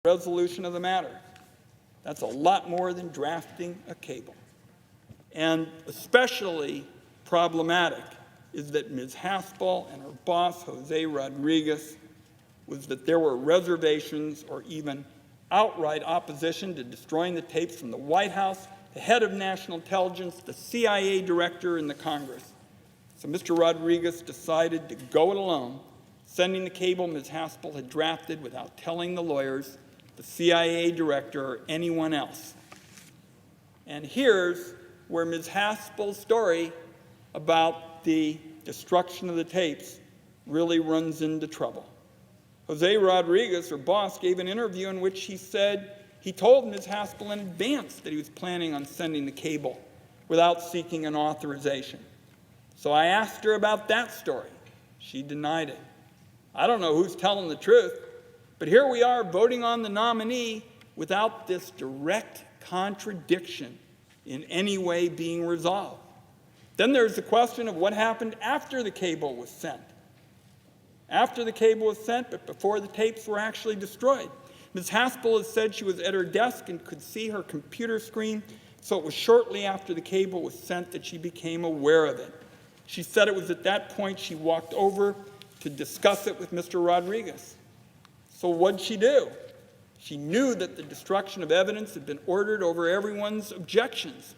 resolution of the matter. That's a lot more than drafting a cable. And especially problematic is that Ms. Haspel and her boss, Jose Rodriguez, was that there were reservations or even outright opposition to destroying the tapes from the White House, the head of national intelligence, the CIA director, and the Congress. So Mr. Rodriguez decided to go it alone, sending the cable Ms. Haspel had drafted without telling the lawyers, the CIA director, or anyone else. And here's where Ms. Haspel's story about the destruction of the tapes really runs into trouble. Jose Rodriguez, her boss, gave an interview in which he said he told Ms. Haspel in advance that he was planning on sending the cable without seeking an authorization. So I asked her about that story. She denied it. I don't know who's telling the truth, but here we are voting on the nominee without this direct contradiction in any way being resolved. Then there's the question of what happened after the cable was sent. After the cable was sent, but before the tapes were actually destroyed. Ms. Haspel has said she was at her desk and could see her computer screen, so it was shortly after the cable was sent that she became aware of it. She said it was at that point she walked over to discuss it with Mr. Rodriguez. So what'd she do? She knew that the destruction of evidence had been ordered over everyone's objections.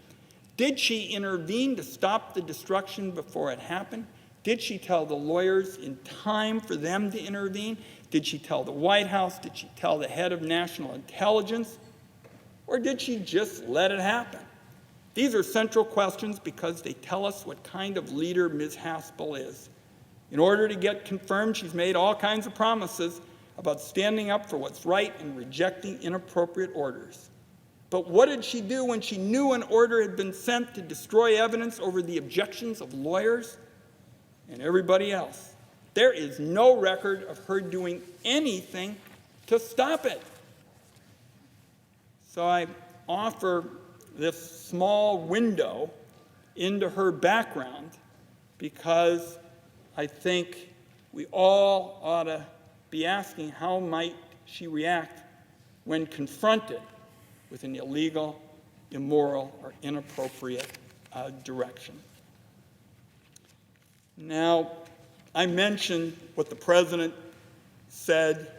Did she intervene to stop the destruction before it happened? Did she tell the lawyers in time for them to intervene? Did she tell the White House? Did she tell the head of national intelligence? Or did she just let it happen? These are central questions because they tell us what kind of leader Ms. Haspel is. In order to get confirmed, she's made all kinds of promises about standing up for what's right and rejecting inappropriate orders. But what did she do when she knew an order had been sent to destroy evidence over the objections of lawyers and everybody else? There is no record of her doing anything to stop it. So I offer this small window into her background because I think we all ought to be asking how might she react when confronted with an illegal, immoral, or inappropriate direction. Now, I mentioned what the president said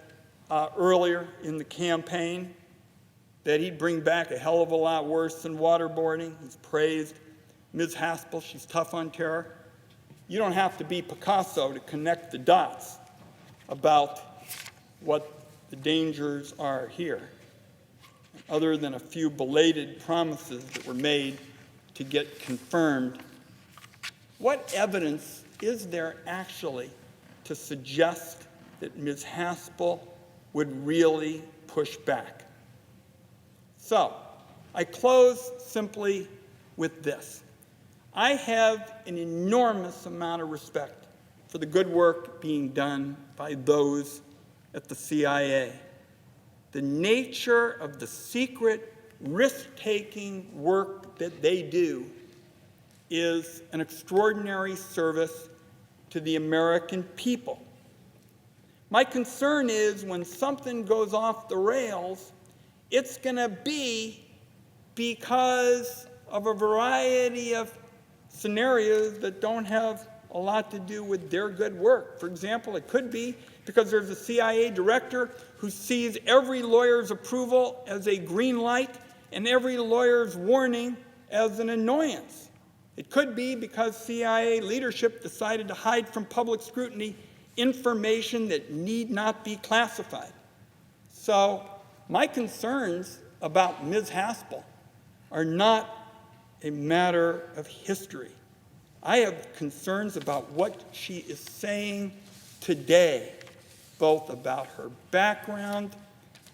earlier in the campaign, that he'd bring back a hell of a lot worse than waterboarding. He's praised Ms. Haspel. She's tough on terror. You don't have to be Picasso to connect the dots about what the dangers are here, other than a few belated promises that were made to get confirmed. What evidence is there actually to suggest that Ms. Haspel would really push back? So, I close simply with this. I have an enormous amount of respect for the good work being done by those at the CIA. The nature of the secret, risk-taking work that they do is an extraordinary service to the American people. My concern is when something goes off the rails, it's going to be because of a variety of scenarios that don't have a lot to do with their good work. For example, it could be because there's a CIA director who sees every lawyer's approval as a green light and every lawyer's warning as an annoyance. It could be because CIA leadership decided to hide from public scrutiny information that need not be classified. So my concerns about Ms. Haspel are not a matter of history. I have concerns about what she is saying today, both about her background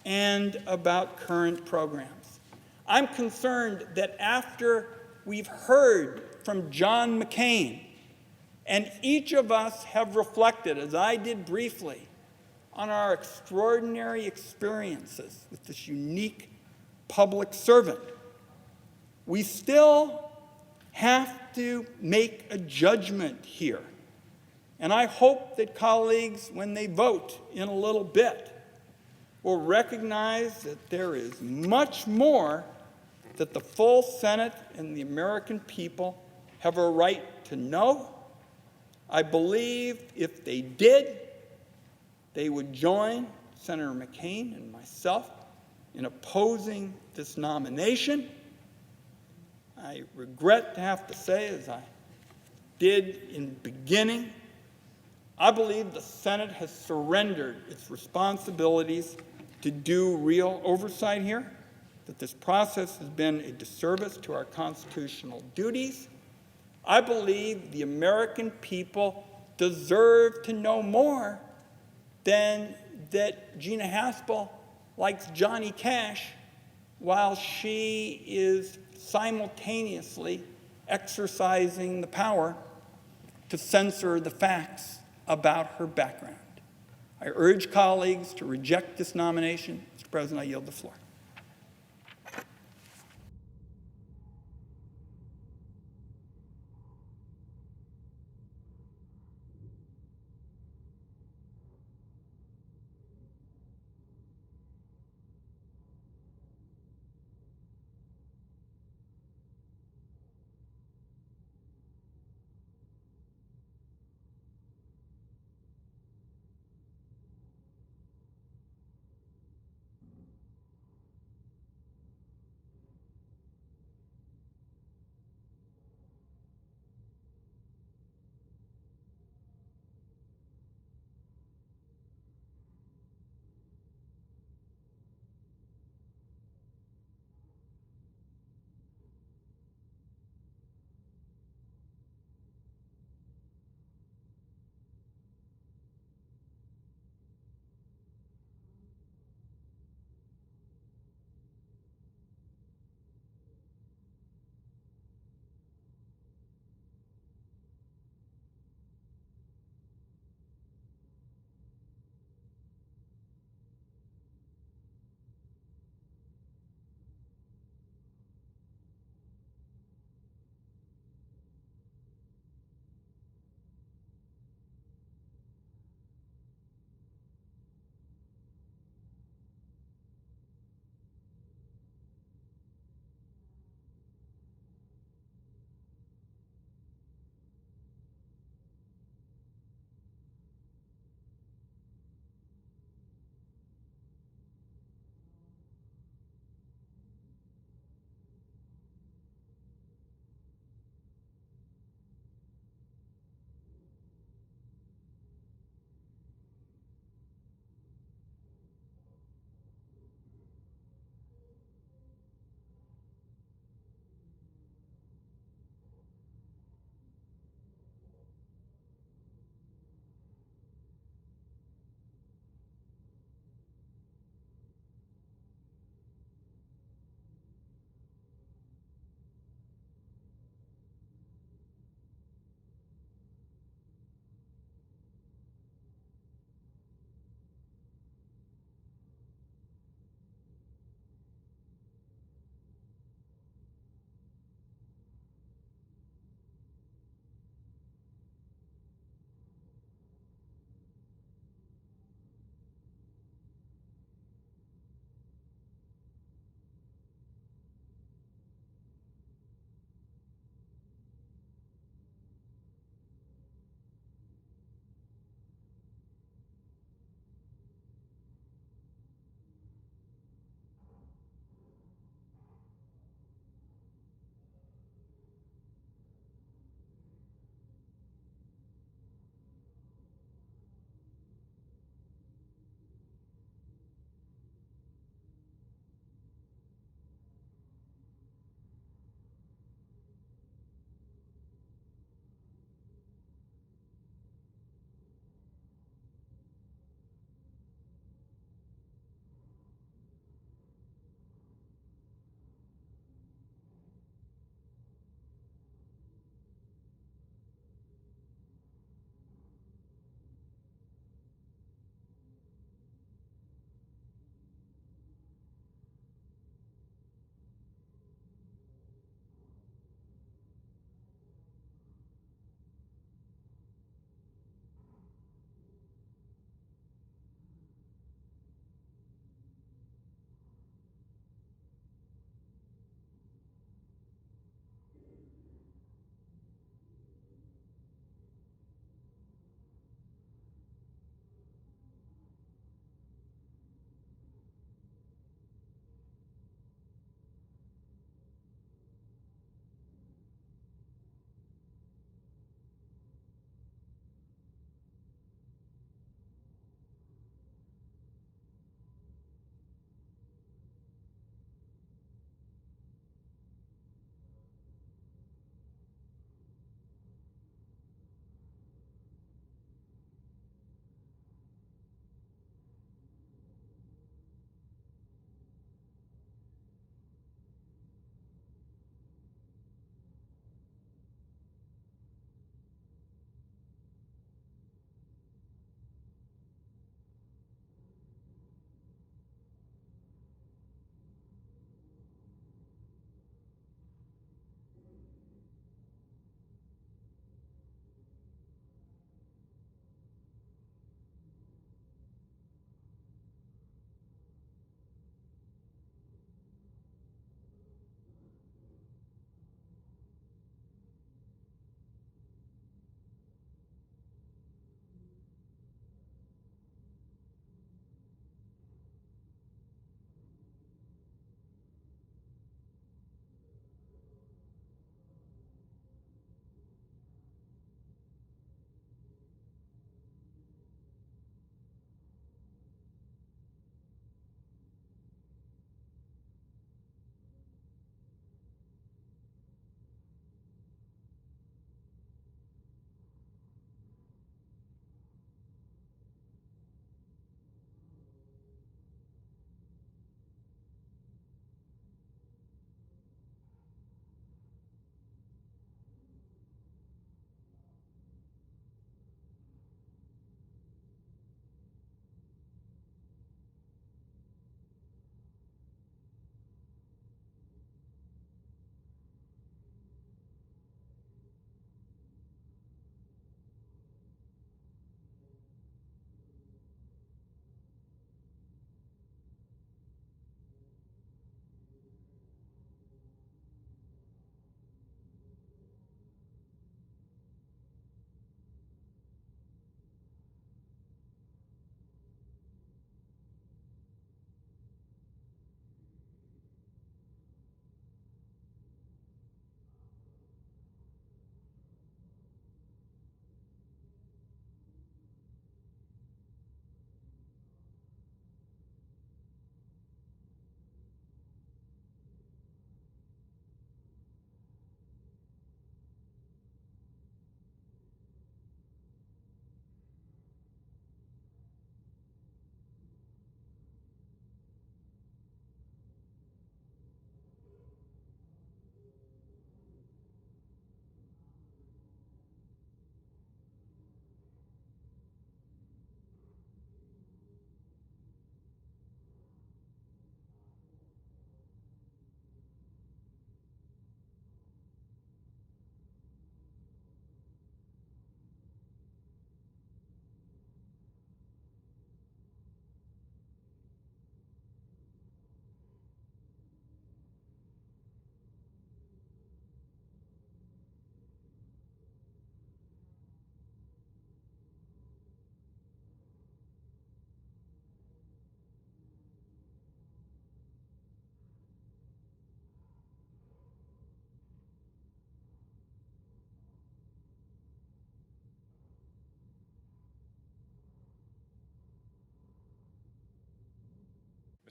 and about current programs. I'm concerned that after we've heard from John McCain, and each of us have reflected, as I did briefly, on our extraordinary experiences with this unique public servant, we still have to make a judgment here. And I hope that colleagues, when they vote in a little bit, will recognize that there is much more that the full Senate and the American people have a right to know. I believe if they did, they would join Senator McCain and myself in opposing this nomination. I regret to have to say, as I did in the beginning, I believe the Senate has surrendered its responsibilities to do real oversight here, that this process has been a disservice to our constitutional duties. I believe the American people deserve to know more than that Gina Haspel likes Johnny Cash while she is simultaneously exercising the power to censor the facts about her background. I urge colleagues to reject this nomination. Mr. President, I yield the floor.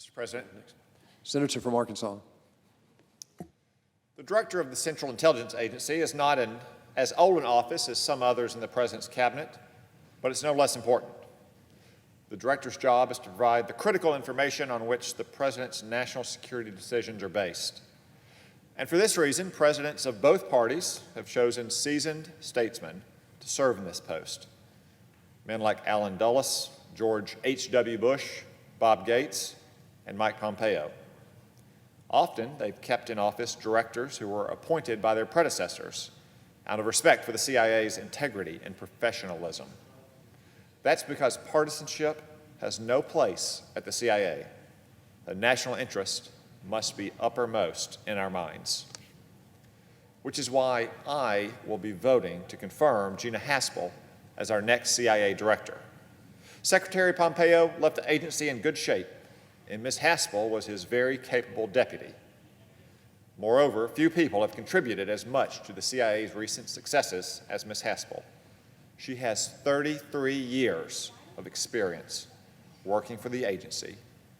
Mr. President, Senator from Arkansas. the director of the Central Intelligence Agency is not as old an office as some others in the President's cabinet, but it's no less important. The director's job is to provide the critical information on which the President's national security decisions are based. And for this reason, presidents of both parties have chosen seasoned statesmen to serve in this post. Men like Allen Dulles, George H.W. Bush, Bob Gates, and Mike Pompeo. Often, they've kept in office directors who were appointed by their predecessors out of respect for the CIA's integrity and professionalism. That's because partisanship has no place at the CIA. The national interest must be uppermost in our minds. Which is why I will be voting to confirm Gina Haspel as our next CIA director. Secretary Pompeo left the agency in good shape, and Ms. Haspel was his very capable deputy. Moreover, few people have contributed as much to the CIA's recent successes as Ms. Haspel. She has 33 years of experience working for the agency,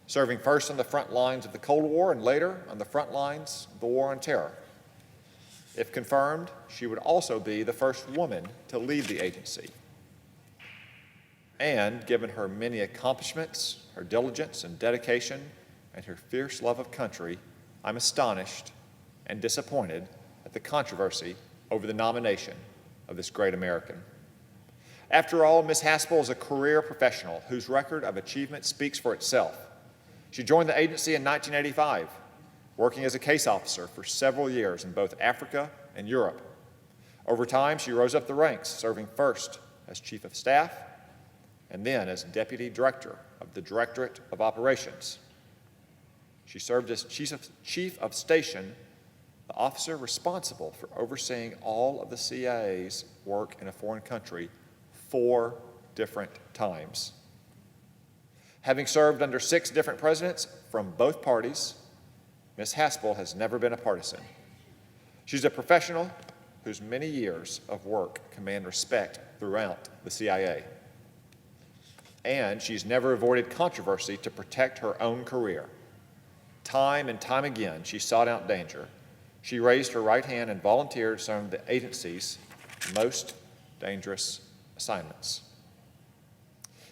serving first on the front lines of the Cold War and later on the front lines of the War on Terror. If confirmed, she would also be the first woman to lead the agency. And given her many accomplishments, her diligence and dedication, and her fierce love of country, I'm astonished and disappointed at the controversy over the nomination of this great American. After all, Ms. Haspel is a career professional whose record of achievement speaks for itself. She joined the agency in 1985, working as a case officer for several years in both Africa and Europe. Over time, she rose up the ranks, serving first as Chief of Staff and then as Deputy Director of the Directorate of Operations. She served as Chief of Station, the officer responsible for overseeing all of the CIA's work in a foreign country 4 different times. Having served under 6 different presidents from both parties, Ms. Haspel has never been a partisan. She's a professional whose many years of work command respect throughout the CIA. And she's never avoided controversy to protect her own career. Time and time again, she sought out danger. She raised her right hand and volunteered some of the agency's most dangerous assignments.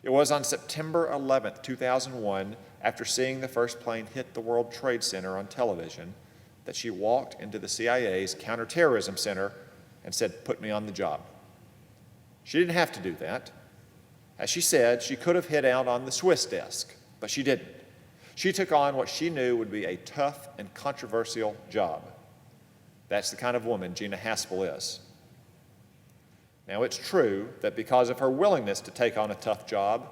It was on September 11, 2001, after seeing the first plane hit the World Trade Center on television, that she walked into the CIA's Counterterrorism Center and said, "Put me on the job." She didn't have to do that. As she said, she could have hid out on the Swiss desk, but she didn't. She took on what she knew would be a tough and controversial job. That's the kind of woman Gina Haspel is. Now, it's true that because of her willingness to take on a tough job,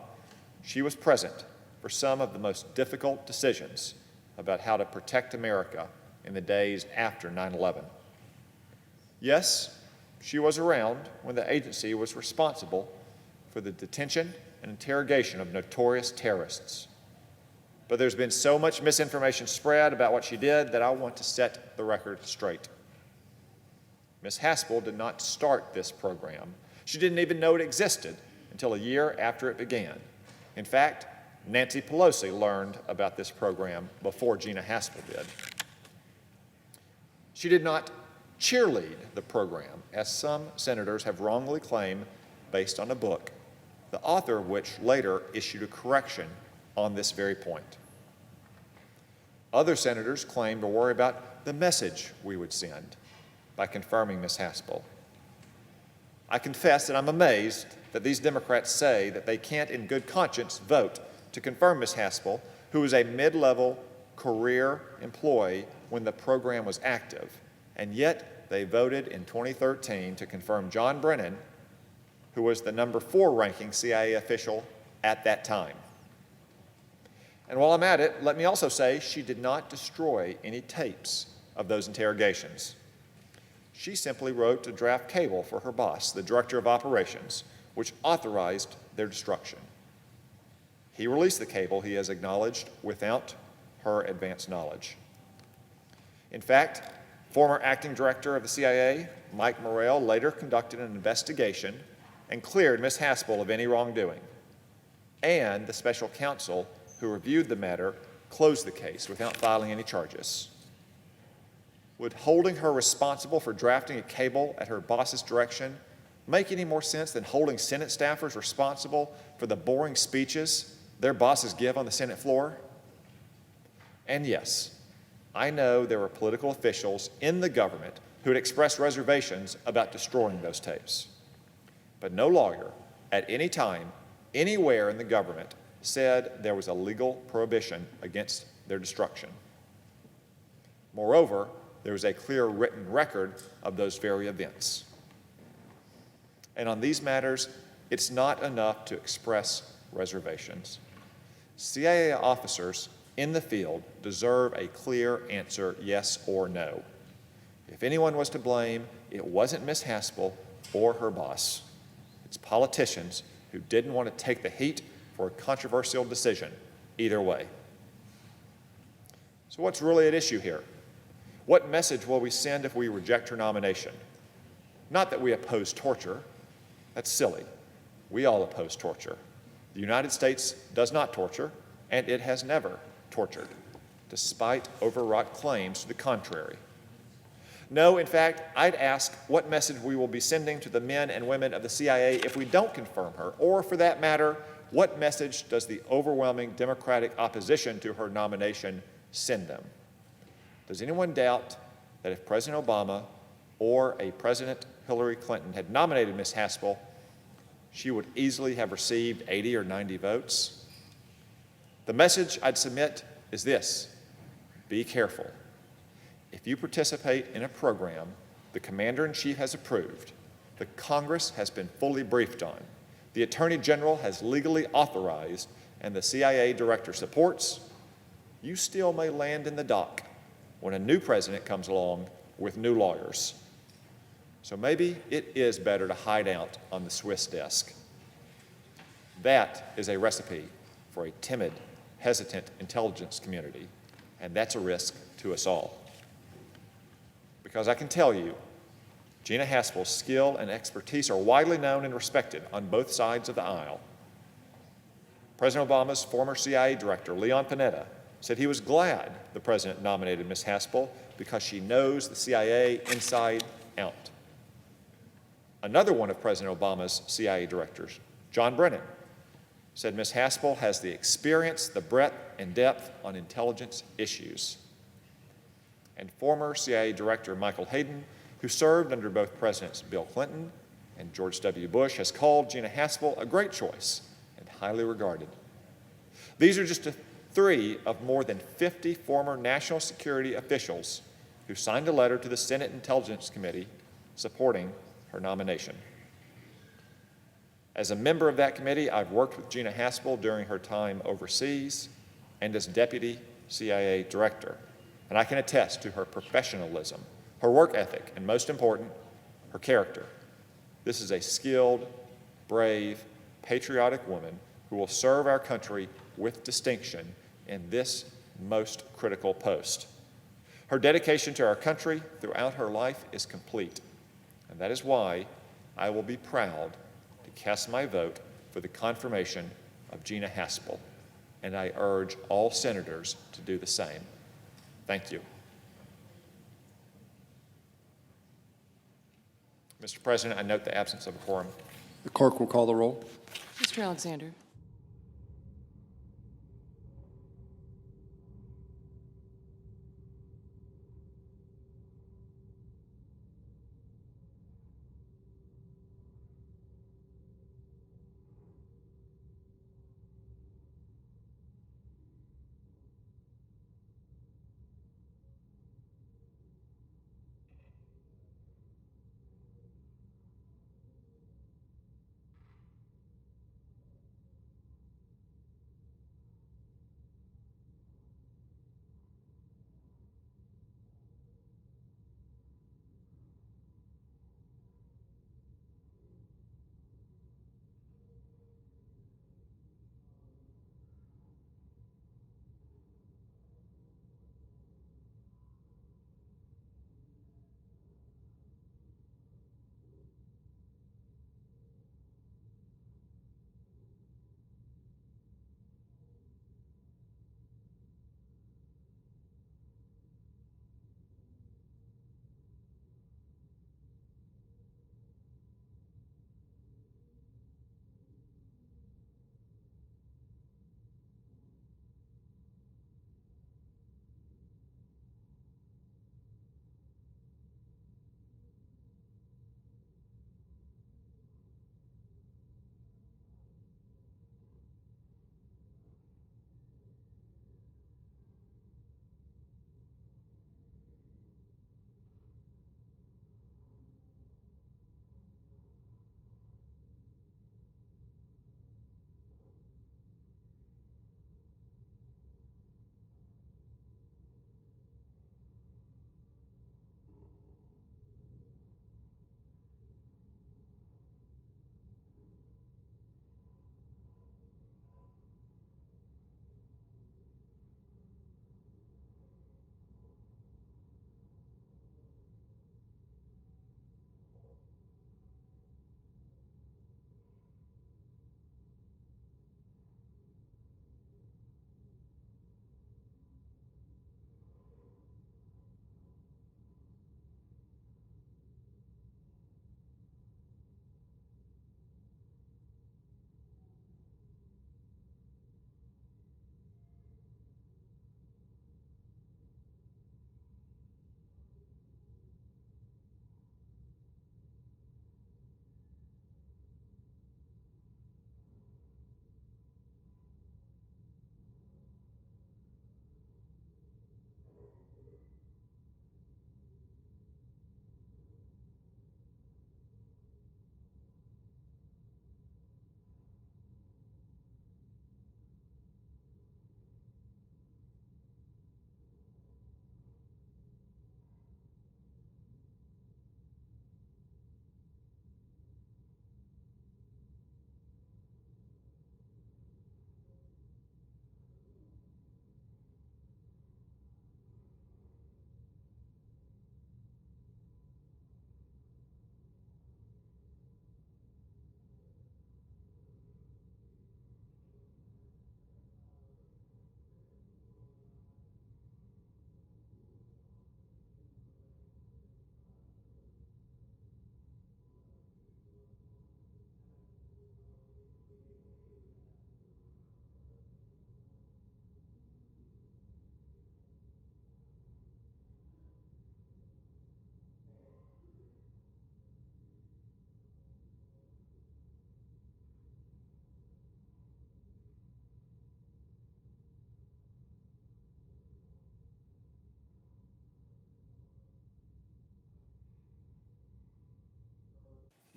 she was present for some of the most difficult decisions about how to protect America in the days after 9/11. Yes, she was around when the agency was responsible for the detention and interrogation of notorious terrorists. But there's been so much misinformation spread about what she did that I want to set the record straight. Ms. Haspel did not start this program. She didn't even know it existed until a year after it began. In fact, Nancy Pelosi learned about this program before Gina Haspel did. She did not cheerlead the program, as some senators have wrongly claimed, based on a book, the author of which later issued a correction on this very point. Other senators claim to worry about the message we would send by confirming Ms. Haspel. I confess that I'm amazed that these Democrats say that they can't in good conscience vote to confirm Ms. Haspel, who was a mid-level career employee when the program was active, and yet they voted in 2013 to confirm John Brennan, who was the number 4 ranking CIA official at that time. And while I'm at it, let me also say she did not destroy any tapes of those interrogations. She simply wrote a draft cable for her boss, the Director of Operations, which authorized their destruction. He released the cable, he has acknowledged, without her advance knowledge. In fact, former acting director of the CIA, Mike Morrell, later conducted an investigation and cleared Ms. Haspel of any wrongdoing. And the special counsel who reviewed the matter close the case without filing any charges? Would holding her responsible for drafting a cable at her boss's direction make any more sense than holding Senate staffers responsible for the boring speeches their bosses give on the Senate floor? And yes, I know there were political officials in the government who had expressed reservations about destroying those tapes. But no lawyer at any time, anywhere in the government, said there was a legal prohibition against their destruction. Moreover, there is a clear written record of those very events. And on these matters, it's not enough to express reservations. CIA officers in the field deserve a clear answer, yes or no. If anyone was to blame, it wasn't Ms. Haspel or her boss. It's politicians who didn't want to take the heat for a controversial decision either way. So what's really at issue here? What message will we send if we reject her nomination? Not that we oppose torture. That's silly. We all oppose torture. The United States does not torture, and it has never tortured, despite overwrought claims to the contrary. No, in fact, I'd ask what message we will be sending to the men and women of the CIA if we don't confirm her, or for that matter, what message does the overwhelming Democratic opposition to her nomination send them? Does anyone doubt that if President Obama or a President Hillary Clinton had nominated Ms. Haspel, she would easily have received 80 or 90 votes? The message I'd submit is this: be careful. If you participate in a program the Commander-in-Chief has approved, the Congress has been fully briefed on, the Attorney General has legally authorized, and the CIA Director supports, you still may land in the dock when a new president comes along with new lawyers. So maybe it is better to hide out on the Swiss desk. That is a recipe for a timid, hesitant intelligence community, and that's a risk to us all. Because I can tell you, Gina Haspel's skill and expertise are widely known and respected on both sides of the aisle. President Obama's former CIA director, Leon Panetta, said he was glad the president nominated Ms. Haspel because she knows the CIA inside out. Another one of President Obama's CIA directors, John Brennan, said Ms. Haspel has the experience, the breadth, and depth on intelligence issues. And former CIA Director Michael Hayden, who served under both Presidents Bill Clinton and George W. Bush, has called Gina Haspel a great choice and highly regarded. These are just three of more than 50 former national security officials who signed a letter to the Senate Intelligence Committee supporting her nomination. As a member of that committee, I've worked with Gina Haspel during her time overseas and as Deputy CIA Director, and I can attest to her professionalism, her work ethic, and most important, her character. This is a skilled, brave, patriotic woman who will serve our country with distinction in this most critical post. Her dedication to our country throughout her life is complete, and that is why I will be proud to cast my vote for the confirmation of Gina Haspel, and I urge all senators to do the same. Thank you. Mr. President, I note the absence of a quorum. The clerk will call the roll. Mr. Alexander.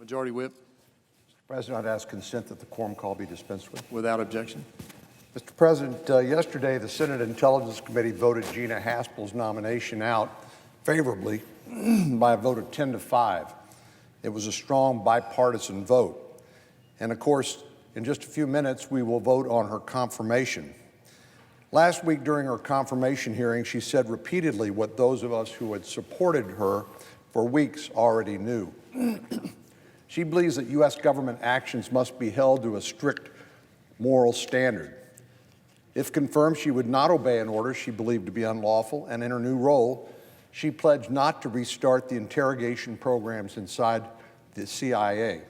Majority Whip, President, I'd ask consent that the quorum call be dispensed with. without objection. Mr. President, yesterday the Senate Intelligence Committee voted Gina Haspel's nomination out favorably by a vote of 10 to 5. It was a strong bipartisan vote. And of course, in just a few minutes, we will vote on her confirmation. Last week during her confirmation hearing, she said repeatedly what those of us who had supported her for weeks already knew. She believes that U.S. government actions must be held to a strict moral standard. If confirmed, she would not obey an order she believed to be unlawful, and in her new role, she pledged not to restart the interrogation programs inside the CIA.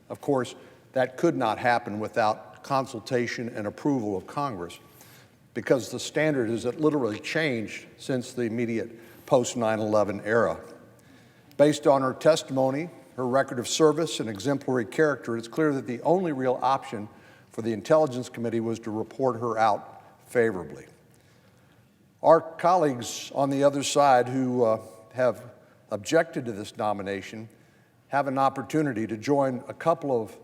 Of course, that could not happen without consultation and approval of Congress, because the standard has literally changed since the immediate post-9/11 era. Based on her testimony, her record of service and exemplary character, it's clear that the only real option for the Intelligence Committee was to report her out favorably. Our colleagues on the other side who have objected to this nomination have an opportunity to join a couple of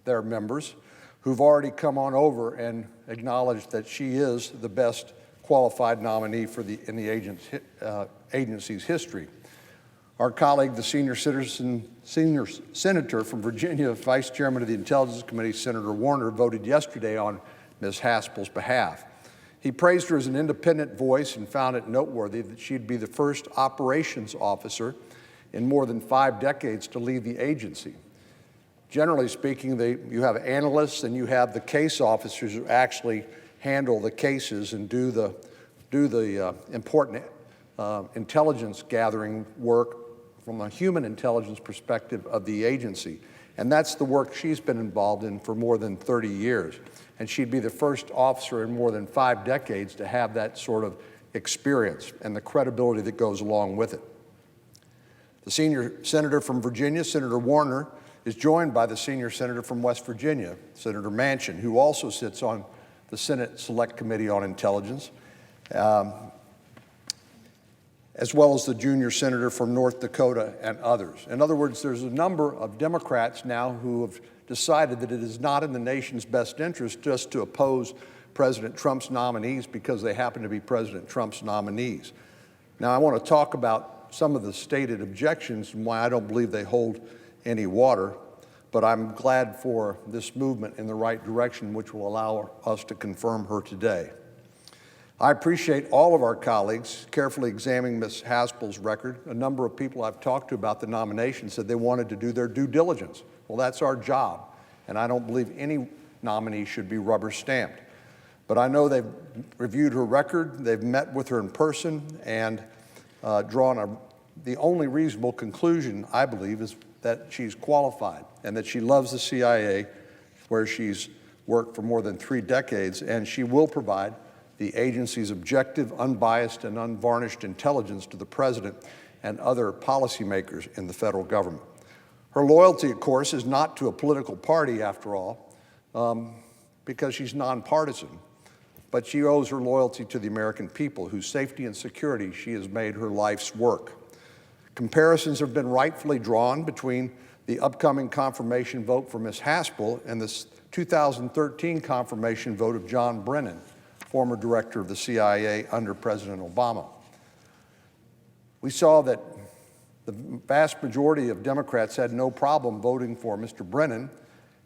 their members who've already come on over and acknowledged that she is the best qualified nominee in the agency's history. Our colleague, the senior senator from Virginia, Vice Chairman of the Intelligence Committee, Senator Warner, voted yesterday on Ms. Haspel's behalf. He praised her as an independent voice and found it noteworthy that she'd be the first operations officer in more than 5 decades to lead the agency. Generally speaking, you have analysts and you have the case officers who actually handle the cases and do the important intelligence gathering work from a human intelligence perspective of the agency. And that's the work she's been involved in for more than 30 years. And she'd be the first officer in more than 5 decades to have that sort of experience and the credibility that goes along with it. The senior senator from Virginia, Senator Warner, is joined by the senior senator from West Virginia, Senator Manchin, who also sits on the Senate Select Committee on Intelligence, as well as the junior senator from North Dakota and others. In other words, there's a number of Democrats now who have decided that it is not in the nation's best interest just to oppose President Trump's nominees because they happen to be President Trump's nominees. Now, I want to talk about some of the stated objections and why I don't believe they hold any water, but I'm glad for this movement in the right direction, which will allow us to confirm her today. I appreciate all of our colleagues carefully examining Ms. Haspel's record. A number of people I've talked to about the nomination said they wanted to do their due diligence. Well, that's our job, and I don't believe any nominee should be rubber stamped. But I know they've reviewed her record, they've met with her in person, and drawn the only reasonable conclusion, I believe, is that she's qualified and that she loves the CIA, where she's worked for more than 3 decades, and she will provide the agency's objective, unbiased, and unvarnished intelligence to the president and other policymakers in the federal government. Her loyalty, of course, is not to a political party, after all, because she's nonpartisan, but she owes her loyalty to the American people, whose safety and security she has made her life's work. Comparisons have been rightfully drawn between the upcoming confirmation vote for Ms. Haspel and the 2013 confirmation vote of John Brennan, former director of the CIA under President Obama. We saw that the vast majority of Democrats had no problem voting for Mr. Brennan,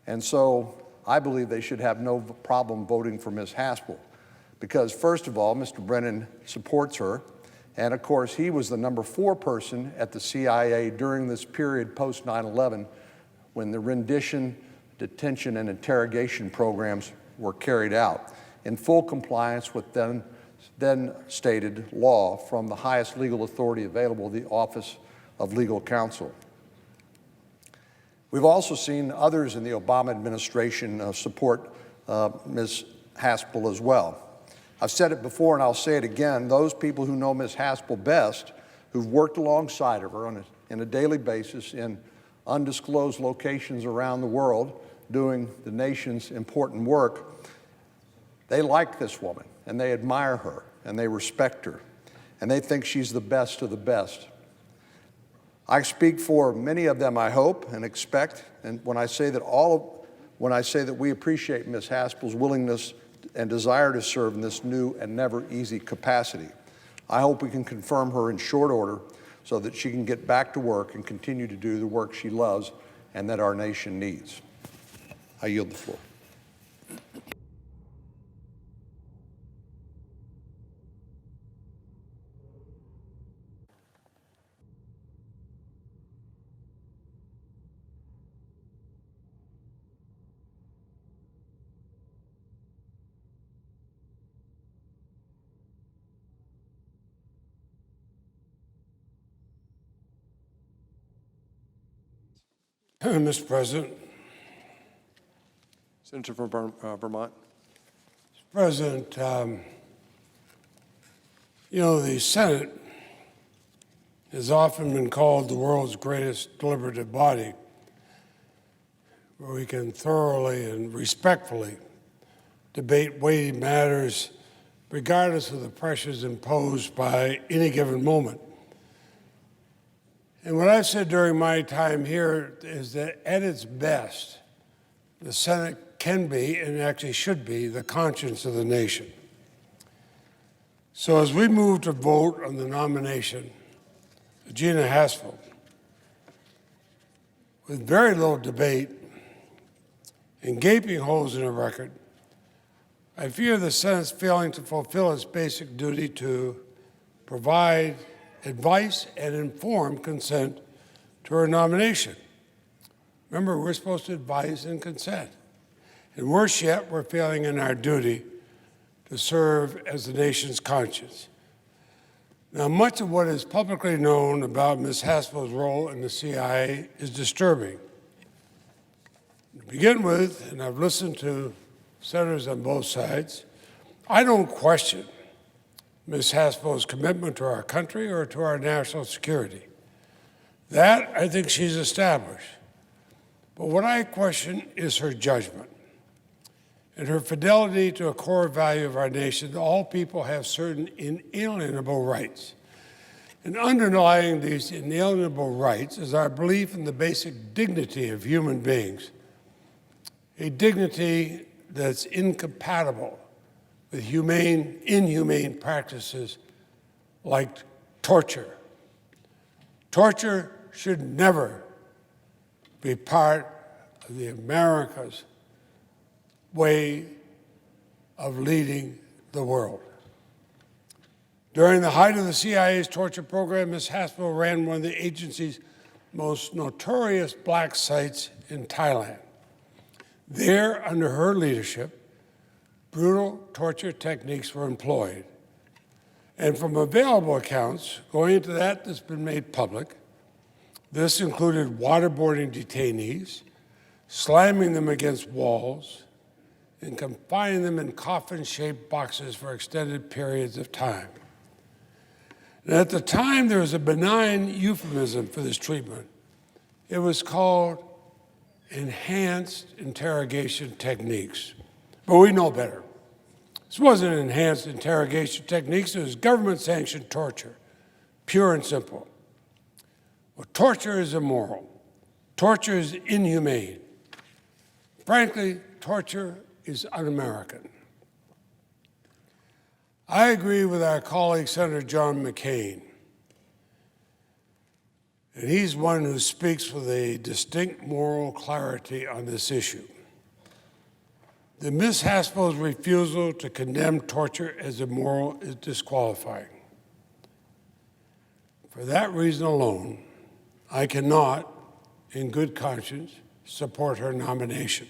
and so I believe they should have no problem voting for Ms. Haspel, because first of all, Mr. Brennan supports her, and of course he was the number 4 person at the CIA during this period post 9/11 when the rendition, detention, and interrogation programs were carried out in full compliance with then stated law from the highest legal authority available, the Office of Legal Counsel. We've also seen others in the Obama administration support Ms. Haspel as well. I've said it before and I'll say it again, those people who know Ms. Haspel best, who've worked alongside of her on a daily basis in undisclosed locations around the world doing the nation's important work, they like this woman, and they admire her, and they respect her, and they think she's the best of the best. I speak for many of them, I hope and expect, and when I say that we appreciate Ms. Haspel's willingness and desire to serve in this new and never easy capacity. I hope we can confirm her in short order so that she can get back to work and continue to do the work she loves and that our nation needs. I yield the floor. Mr. President, Senator from Vermont. President, the Senate has often been called the world's greatest deliberative body, where we can thoroughly and respectfully debate weighty matters regardless of the pressures imposed by any given moment. And what I've said during my time here is that at its best, the Senate can be, and actually should be, the conscience of the nation. So as we move to vote on the nomination of Gina Haspel, with very little debate and gaping holes in her record, I fear the Senate's failing to fulfill its basic duty to provide advice and informed consent to her nomination. Remember, we're supposed to advise and consent. And worse yet, we're failing in our duty to serve as the nation's conscience. Now, much of what is publicly known about Ms. Haspel's role in the CIA is disturbing. To begin with, and I've listened to senators on both sides, I don't question Ms. Haspel's commitment to our country or to our national security. That, I think she's established. But what I question is her judgment and her fidelity to a core value of our nation that all people have certain inalienable rights. And underlying these inalienable rights is our belief in the basic dignity of human beings, a dignity that's incompatible with inhumane practices like torture. Torture should never be part of the America's way of leading the world. During the height of the CIA's torture program, Ms. Haspel ran one of the agency's most notorious black sites in Thailand. There, under her leadership, brutal torture techniques were employed. And from available accounts, going into that's been made public, this included waterboarding detainees, slamming them against walls, and confining them in coffin-shaped boxes for extended periods of time. And at the time, there was a benign euphemism for this treatment. It was called enhanced interrogation techniques. But we know better. This wasn't enhanced interrogation techniques, it was government-sanctioned torture, pure and simple. Well, torture is immoral. Torture is inhumane. Frankly, torture is un-American. I agree with our colleague, Senator John McCain, and he's one who speaks with a distinct moral clarity on this issue. The Ms. Haspel's refusal to condemn torture as immoral is disqualifying. For that reason alone, I cannot, in good conscience, support her nomination.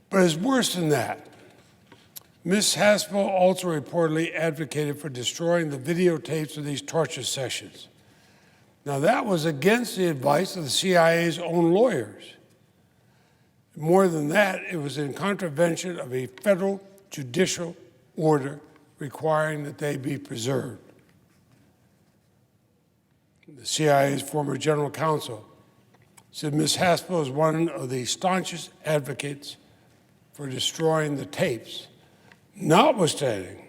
But it's worse than that. Ms. Haspel also reportedly advocated for destroying the videotapes of these torture sessions. Now, that was against the advice of the CIA's own lawyers. More than that, it was in contravention of a federal judicial order requiring that they be preserved. The CIA's former general counsel said Ms. Haspel is one of the staunchest advocates for destroying the tapes, notwithstanding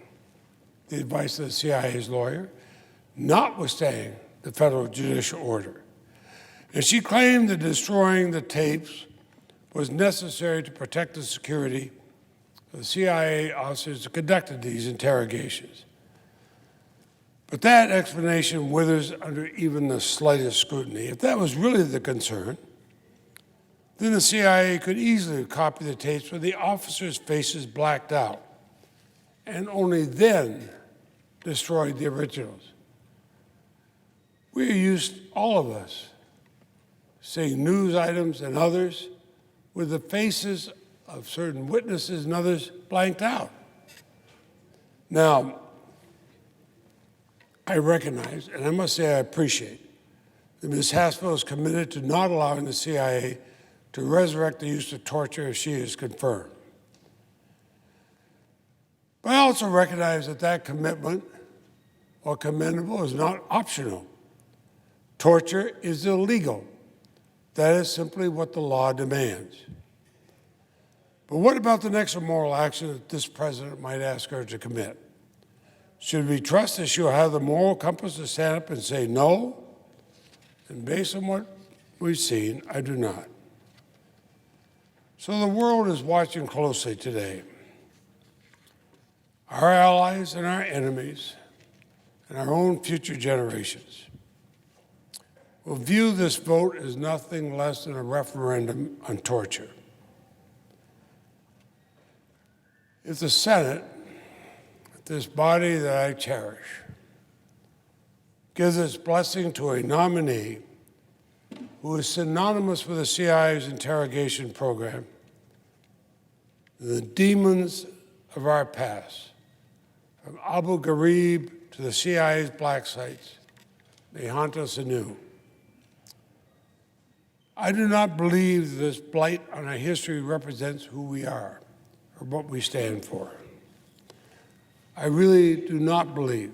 the advice of the CIA's lawyer, notwithstanding the federal judicial order. And she claimed that destroying the tapes was necessary to protect the security of the CIA officers who conducted these interrogations. But that explanation withers under even the slightest scrutiny. If that was really the concern, then the CIA could easily copy the tapes with the officers' faces blacked out, and only then destroyed the originals. We are used, all of us, seeing news items and others with the faces of certain witnesses and others blanked out. Now, I recognize, and I must say I appreciate, that Ms. Haspel is committed to not allowing the CIA to resurrect the use of torture if she is confirmed. But I also recognize that that commitment, while commendable, is not optional. Torture is illegal. That is simply what the law demands. But what about the next immoral action that this president might ask her to commit? Should we trust that she'll have the moral compass to stand up and say no? And based on what we've seen, I do not. So the world is watching closely today. Our allies and our enemies, and our own future generations, will view this vote as nothing less than a referendum on torture. If the Senate, this body that I cherish, gives its blessing to a nominee who is synonymous with the CIA's interrogation program, the demons of our past, from Abu Ghraib to the CIA's black sites, may haunt us anew. I do not believe this blight on our history represents who we are or what we stand for. I really do not believe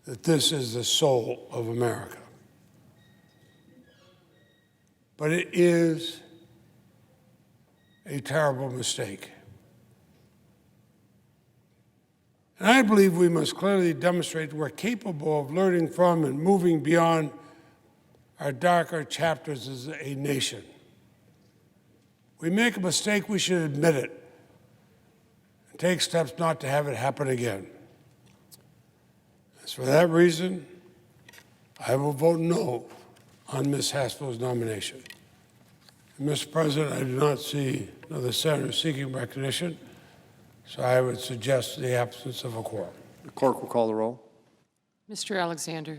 that this is the soul of America. But it is a terrible mistake. And I believe we must clearly demonstrate we're capable of learning from and moving beyond our darker chapters as a nation. We make a mistake, we should admit it and take steps not to have it happen again. For that reason, I will vote no on Ms. Haspel's nomination. Mr. President, I do not see another senator seeking recognition, so I would suggest the absence of a quorum. The clerk will call the roll. Mr. Alexander.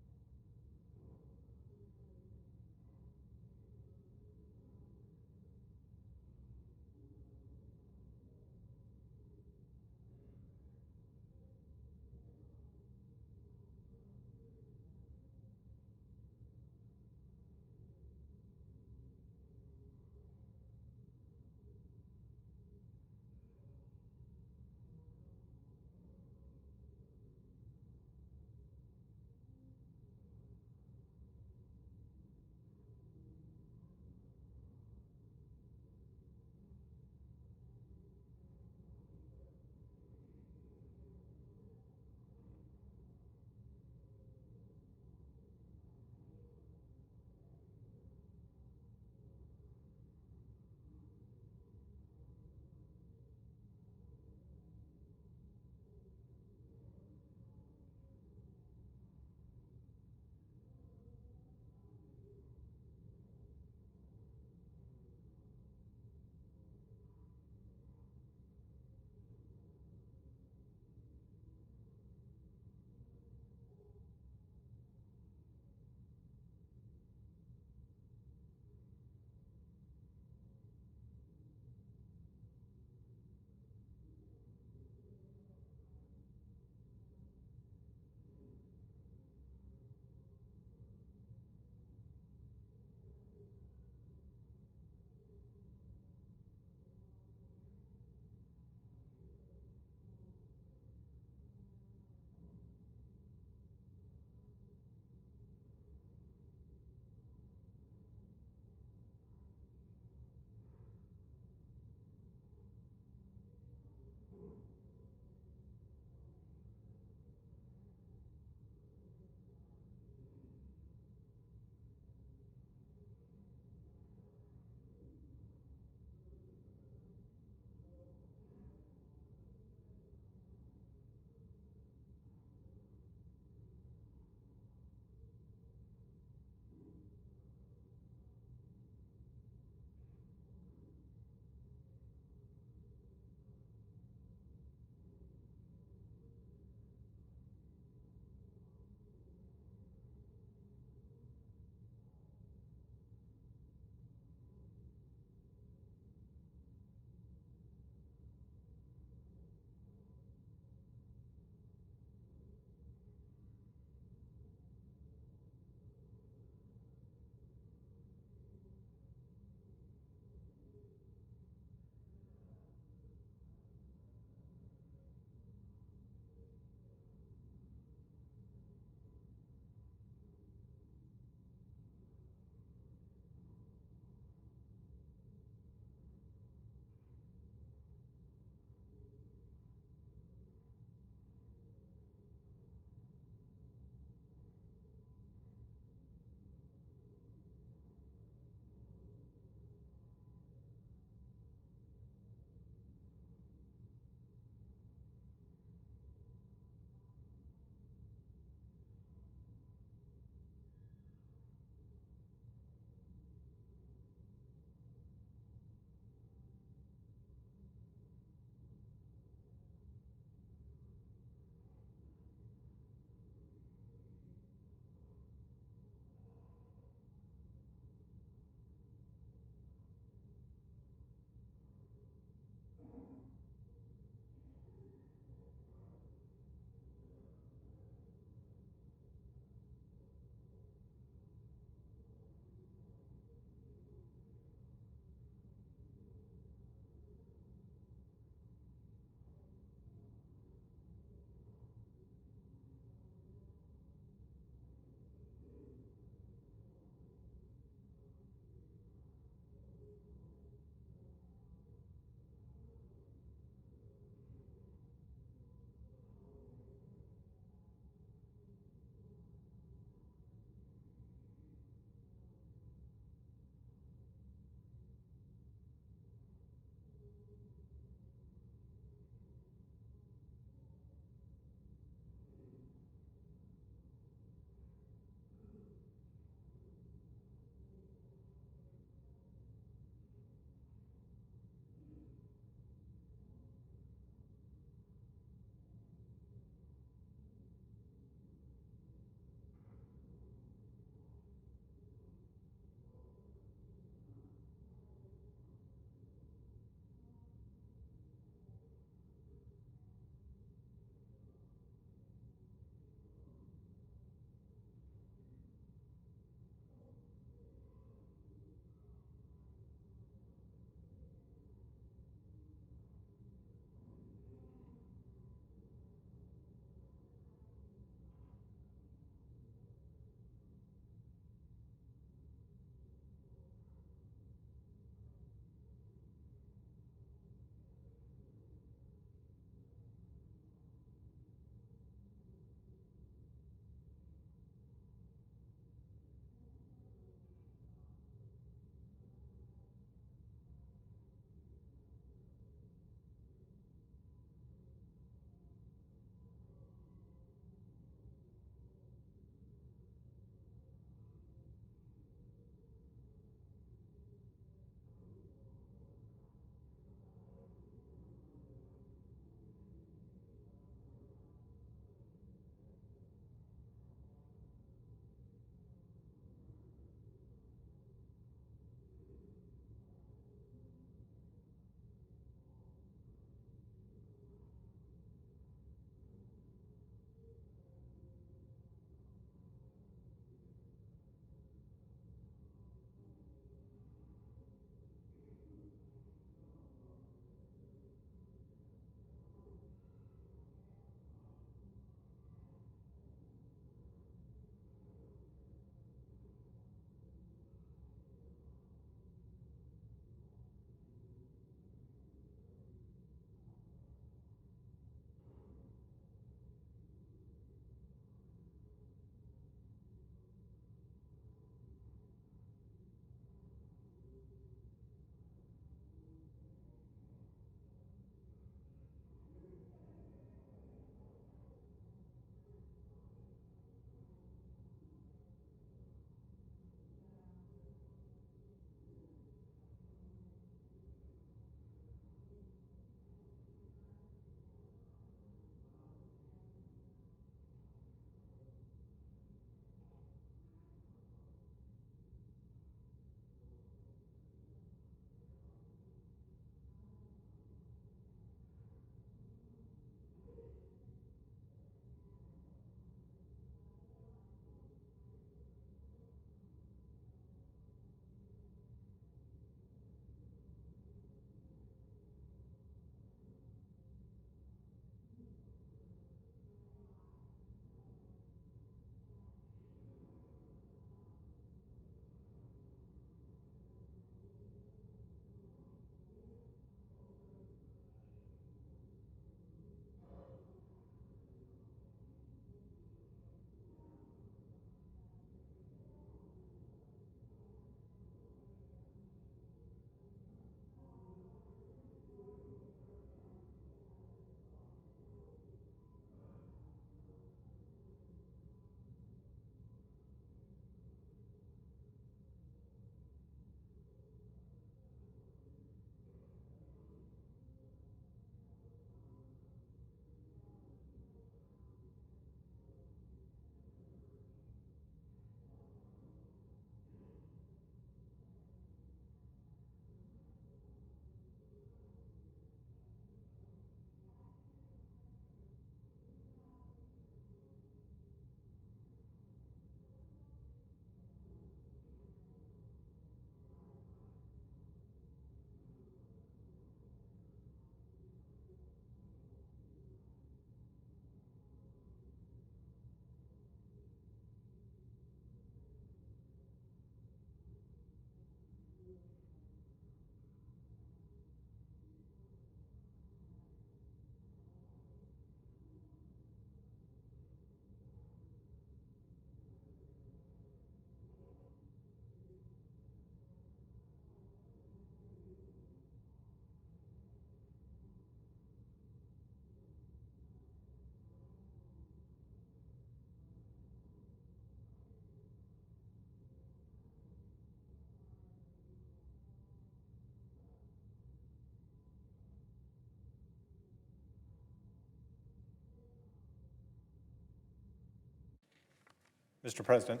Mr. President,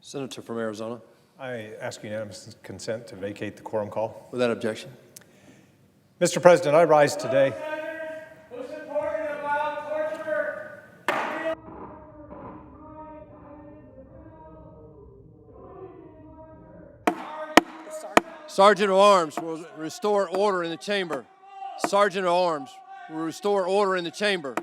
Senator from Arizona. I ask unanimous consent to vacate the quorum call. Without objection. Mr. President, I rise today. Sergeant of Arms will restore order in the chamber. Sergeant of Arms will restore order in the chamber.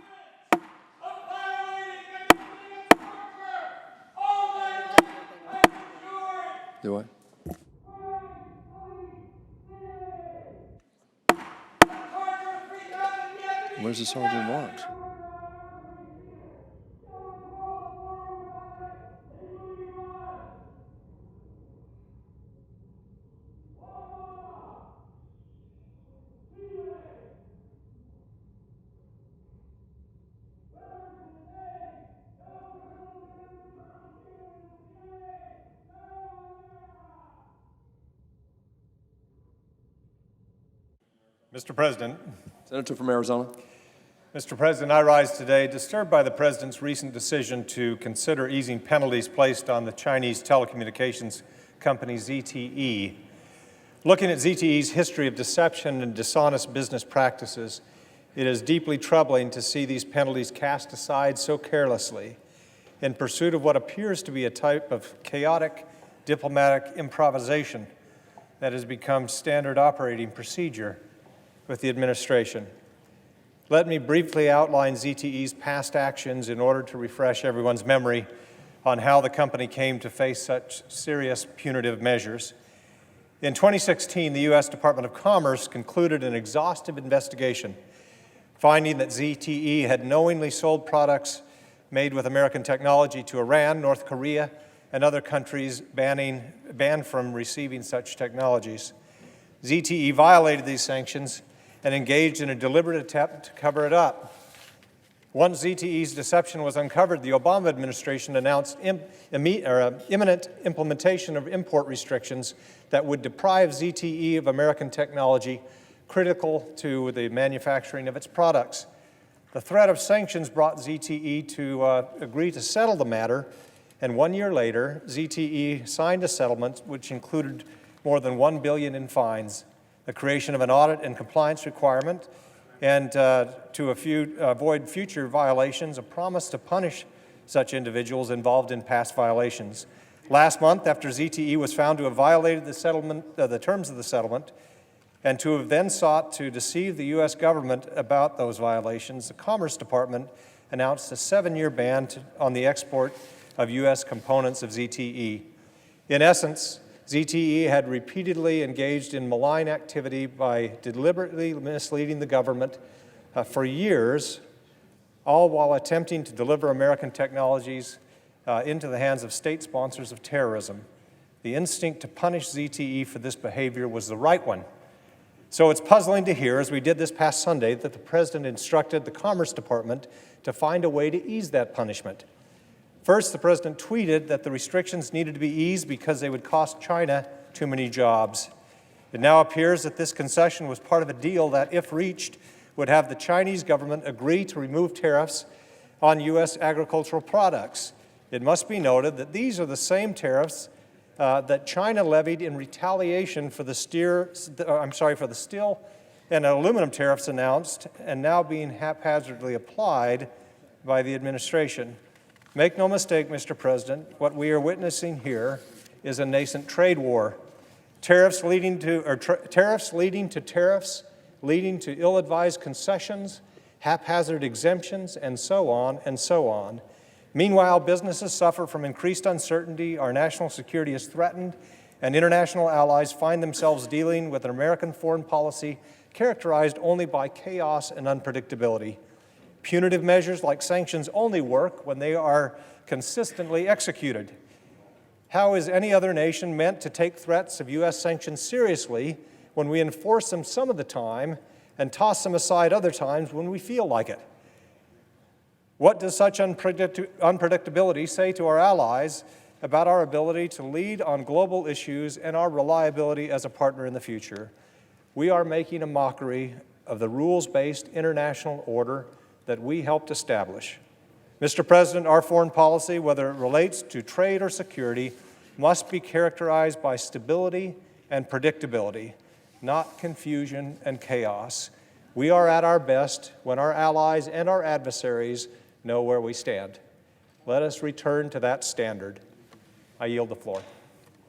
Do I? Where's the Sergeant of Arms? Mr. President, Senator from Arizona. Mr. President, I rise today disturbed by the President's recent decision to consider easing penalties placed on the Chinese telecommunications company ZTE. Looking at ZTE's history of deception and dishonest business practices, it is deeply troubling to see these penalties cast aside so carelessly in pursuit of what appears to be a type of chaotic diplomatic improvisation that has become standard operating procedure with the administration. Let me briefly outline ZTE's past actions in order to refresh everyone's memory on how the company came to face such serious punitive measures. In 2016, the U.S. Department of Commerce concluded an exhaustive investigation, finding that ZTE had knowingly sold products made with American technology to Iran, North Korea, and other countries banned from receiving such technologies. ZTE violated these sanctions and engaged in a deliberate attempt to cover it up. Once ZTE's deception was uncovered, the Obama administration announced imminent implementation of import restrictions that would deprive ZTE of American technology critical to the manufacturing of its products. The threat of sanctions brought ZTE to agree to settle the matter, and 1 year later, ZTE signed a settlement which included more than $1 billion in fines, the creation of an audit and compliance requirement, and to avoid future violations, a promise to punish such individuals involved in past violations. Last month, after ZTE was found to have violated the terms of the settlement, and to have then sought to deceive the U.S. government about those violations, the Commerce Department announced a 7-year ban on the export of U.S. components of ZTE. In essence, ZTE had repeatedly engaged in malign activity by deliberately misleading the government for years, all while attempting to deliver American technologies into the hands of state sponsors of terrorism. The instinct to punish ZTE for this behavior was the right one. So it's puzzling to hear, as we did this past Sunday, that the President instructed the Commerce Department to find a way to ease that punishment. First, the President tweeted that the restrictions needed to be eased because they would cost China too many jobs. It now appears that this concession was part of a deal that, if reached, would have the Chinese government agree to remove tariffs on U.S. agricultural products. It must be noted that these are the same tariffs that China levied in retaliation for the steel and aluminum tariffs announced and now being haphazardly applied by the administration. Make no mistake, Mr. President, what we are witnessing here is a nascent trade war. Tariffs leading to tariffs, leading to ill-advised concessions, haphazard exemptions, and so on and so on. Meanwhile, businesses suffer from increased uncertainty, our national security is threatened, and international allies find themselves dealing with an American foreign policy characterized only by chaos and unpredictability. Punitive measures like sanctions only work when they are consistently executed. How is any other nation meant to take threats of U.S. sanctions seriously when we enforce them some of the time and toss them aside other times when we feel like it? What does such unpredictability say to our allies about our ability to lead on global issues and our reliability as a partner in the future? We are making a mockery of the rules-based international order that we helped establish. Mr. President, our foreign policy, whether it relates to trade or security, must be characterized by stability and predictability, not confusion and chaos. We are at our best when our allies and our adversaries know where we stand. Let us return to that standard. I yield the floor.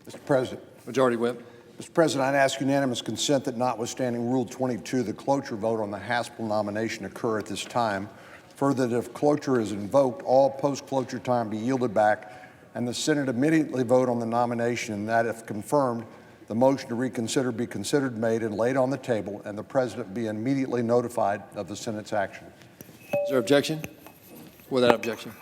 Mr. President. Majority Whip. Mr. President, I'd ask unanimous consent that notwithstanding Rule 22, the cloture vote on the Haspel nomination occur at this time. Further, that if cloture is invoked, all post-cloture time be yielded back, and the Senate immediately vote on the nomination, and that if confirmed, the motion to reconsider be considered made and laid on the table, and the President be immediately notified of the Senate's action. Is there objection? Without objection.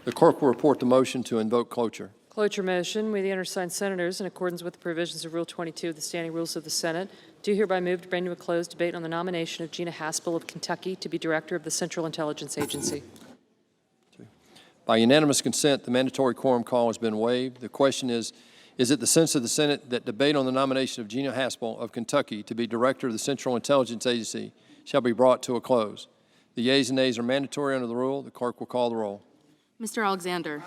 The clerk will report the motion to invoke cloture. Cloture motion. We, the undersigned senators, in accordance with the provisions of Rule 22 of the Standing Rules of the Senate, do hereby move to bring to a close debate on the nomination of Gina Haspel of Kentucky to be Director of the Central Intelligence Agency. By unanimous consent, the mandatory quorum call has been waived. The question is it the sense of the Senate that debate on the nomination of Gina Haspel of Kentucky to be Director of the Central Intelligence Agency shall be brought to a close? The yeas and nays are mandatory under the rule. The clerk will call the roll. Mr. Alexander.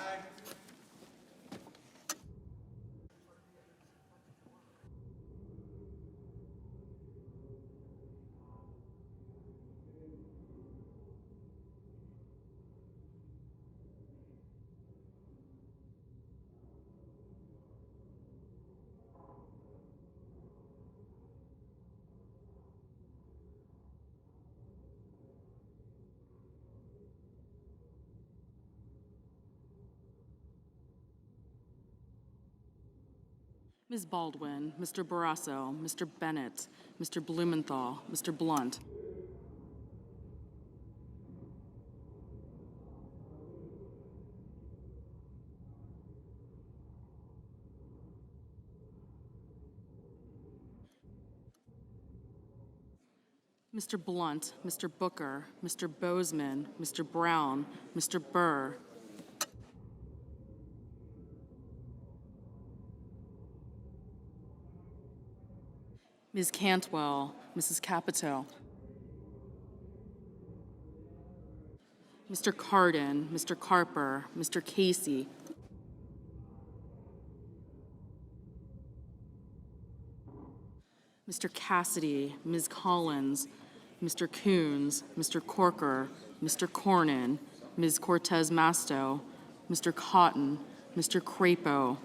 Ms. Baldwin, Mr. Barrasso, Mr. Bennett, Mr. Blumenthal, Mr. Blunt. Mr. Blunt, Mr. Booker, Mr. Bozeman, Mr. Brown, Mr. Burr. Ms. Cantwell, Mrs. Capito. Mr. Cardin, Mr. Carper, Mr. Casey. Mr. Cassidy, Ms. Collins, Mr. Coons, Mr. Corker, Mr. Cornyn, Ms. Cortez Masto, Mr. Cotton, Mr. Crapo,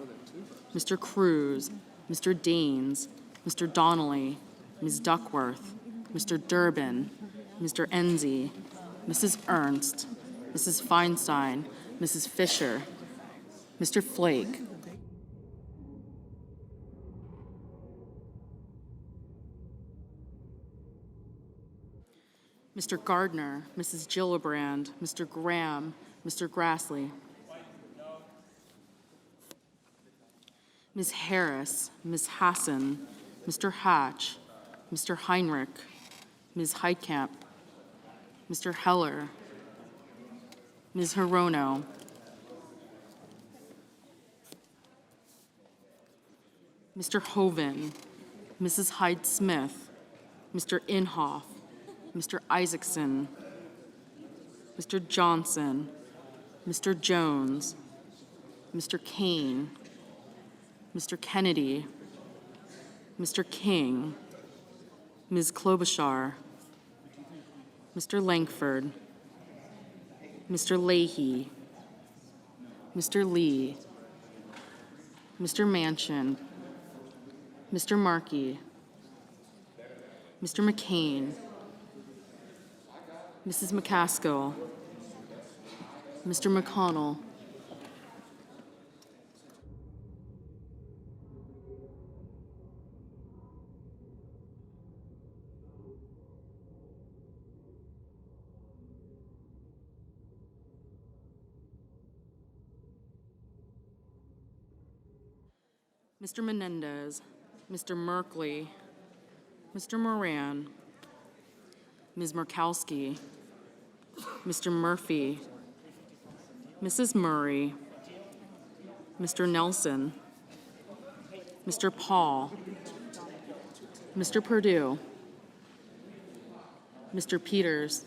Mr. Cruz, Mr. Daines, Mr. Donnelly, Ms. Duckworth, Mr. Durbin, Mr. Enzi, Mrs. Ernst, Mrs. Feinstein, Mrs. Fisher, Mr. Flake, Mr. Gardner, Mrs. Gillibrand, Mr. Graham, Mr. Grassley, Ms. Harris, Ms. Hassan, Mr. Hatch, Mr. Heinrich, Ms. Heitkamp, Mr. Heller, Ms. Hirono, Mr. Hoven, Mrs. Hyde-Smith, Mr. Inhofe, Mr. Isaacson, Mr. Johnson, Mr. Jones, Mr. Kane, Mr. Kennedy, Mr. King, Ms. Klobuchar, Mr. Langford, Mr. Leahy, Mr. Lee, Mr. Manchin, Mr. Markey, Mr. McCain, Mrs. McCaskill, Mr. McConnell, Mr. Menendez, Mr. Merkley, Mr. Moran, Ms. Murkowski, Mr. Murphy, Mrs. Murray, Mr. Nelson, Mr. Paul, Mr. Perdue, Mr. Peters,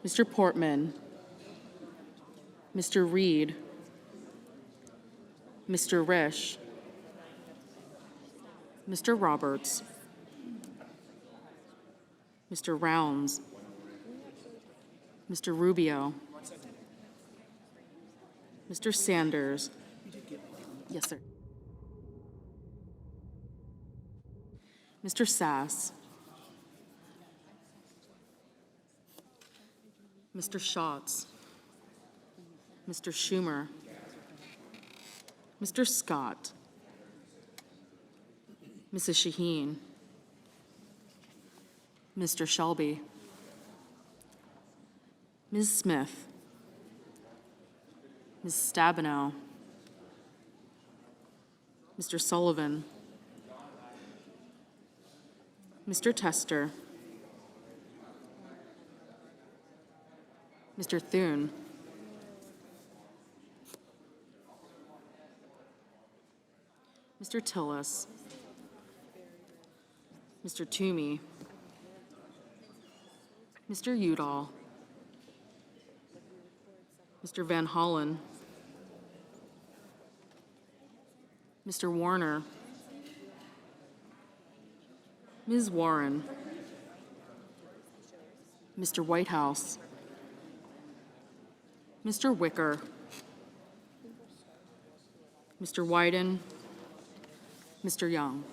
Mr. Portman, Mr. Reed, Mr. Risch, Mr. Roberts, Mr. Rounds, Mr. Rubio, Mr. Sanders. Yes, sir. Mr. Sass, Mr. Schatz, Mr. Schumer, Mr. Scott, Mrs. Shaheen, Mr. Shelby, Ms. Smith, Ms. Stabenow, Mr. Sullivan, Mr. Tester, Mr. Thune, Mr. Tillis, Mr. Toomey, Mr. Udall, Mr. Van Hollen, Mr. Warner, Ms. Warren, Mr. Whitehouse, Mr. Wicker, Mr. Wyden, Mr. Young.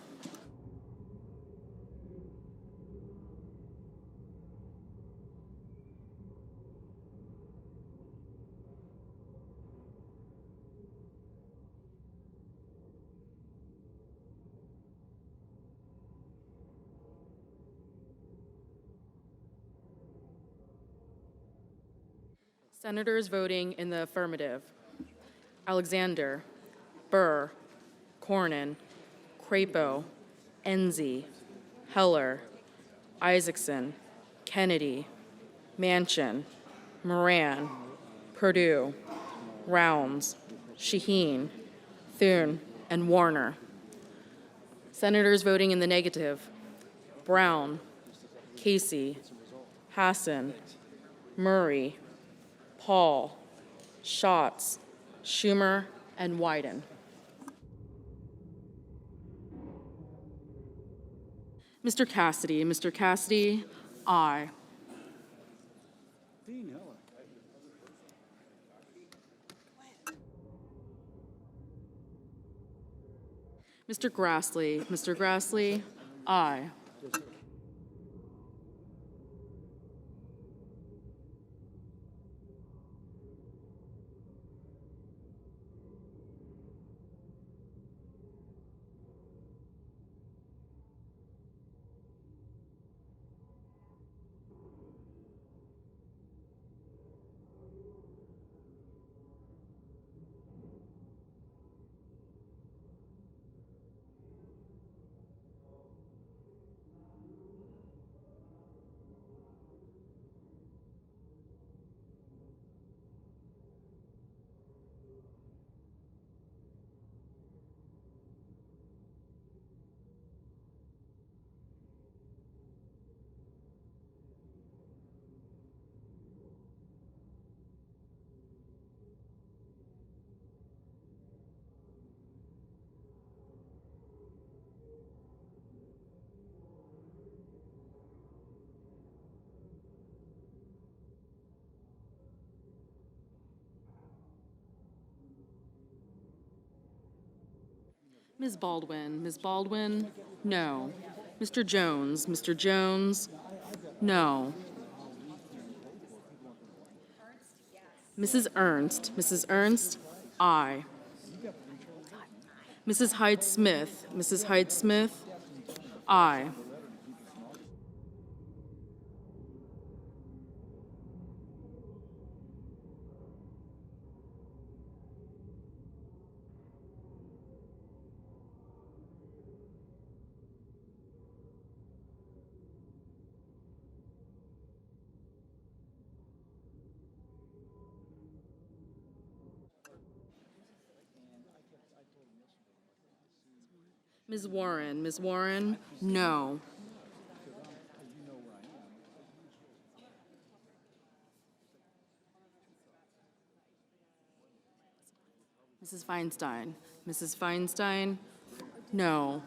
Senators voting in the affirmative: Alexander, Burr, Cornyn, Crapo, Enzi, Heller, Isaacson, Kennedy, Manchin, Moran, Perdue, Rounds, Shaheen, Thune, and Warner. Senators voting in the negative: Brown, Casey, Hassan, Murray, Paul, Schatz, Schumer, and Wyden. Mr. Cassidy, aye. Mr. Grassley, aye. Ms. Baldwin, no. Mr. Jones, no. Mrs. Ernst, aye. Mrs. Hyde-Smith, aye. Ms. Warren, no. Mrs. Feinstein. Mrs. Feinstein, no.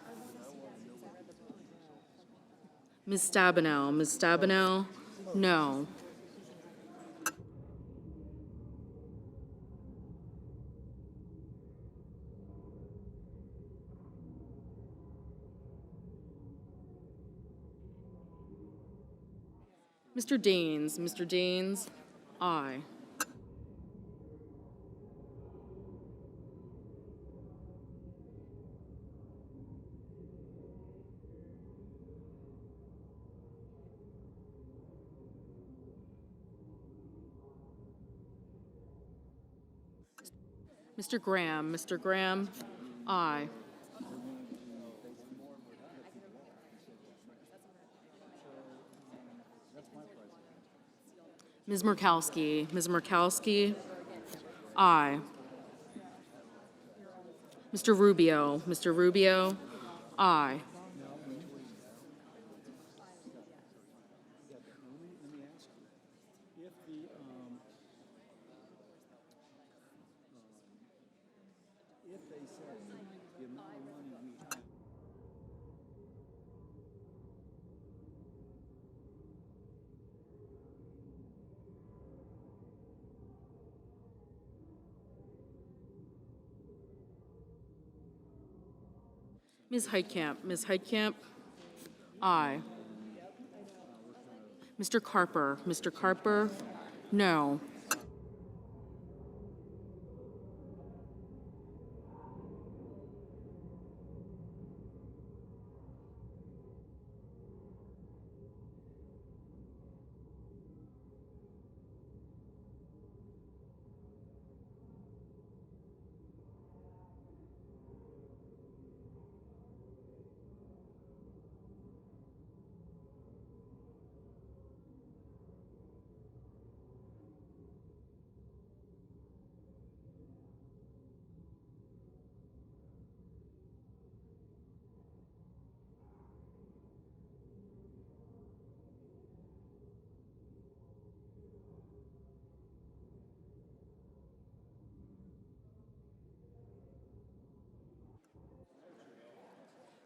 Ms. Stabenow. Ms. Stabenow, no. Mr. Deans. Mr. Deans, aye. Mr. Graham. Mr. Graham, aye. Ms. Murkowski. Ms. Murkowski, aye. Mr. Rubio. Mr. Rubio, aye. Ms. Heitkamp. Ms. Heitkamp, aye. Mr. Carper. Mr. Carper, no.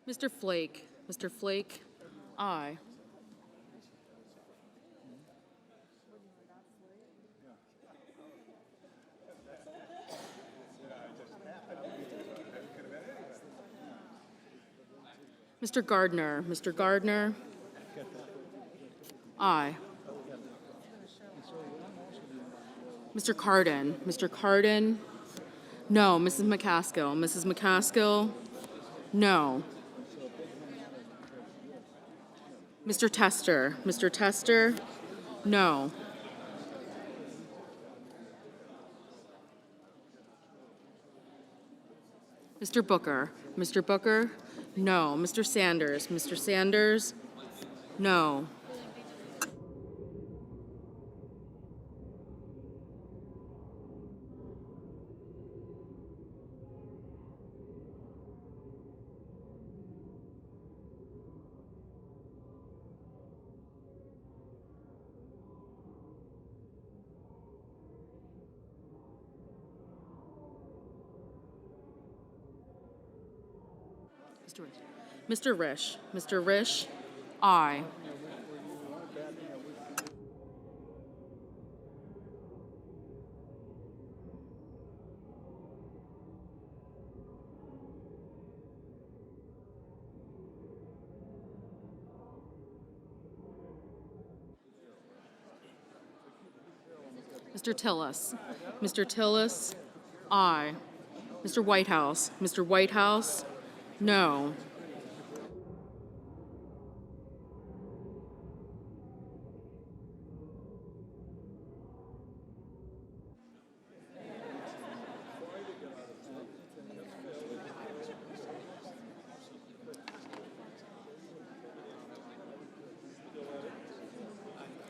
Mr. Flake. Mr. Flake, aye. Mr. Gardner. Mr. Gardner, aye. Mr. Cardin. Mr. Cardin, no. Mrs. McCaskill. Mrs. McCaskill, no. Mr. Tester. Mr. Tester, no. Mr. Booker. Mr. Booker, no. Mr. Sanders. Mr. Sanders, no. Mr. Risch. Mr. Risch, aye. Mr. Tillis. Mr. Tillis, aye. Mr. Whitehouse. Mr. Whitehouse, no.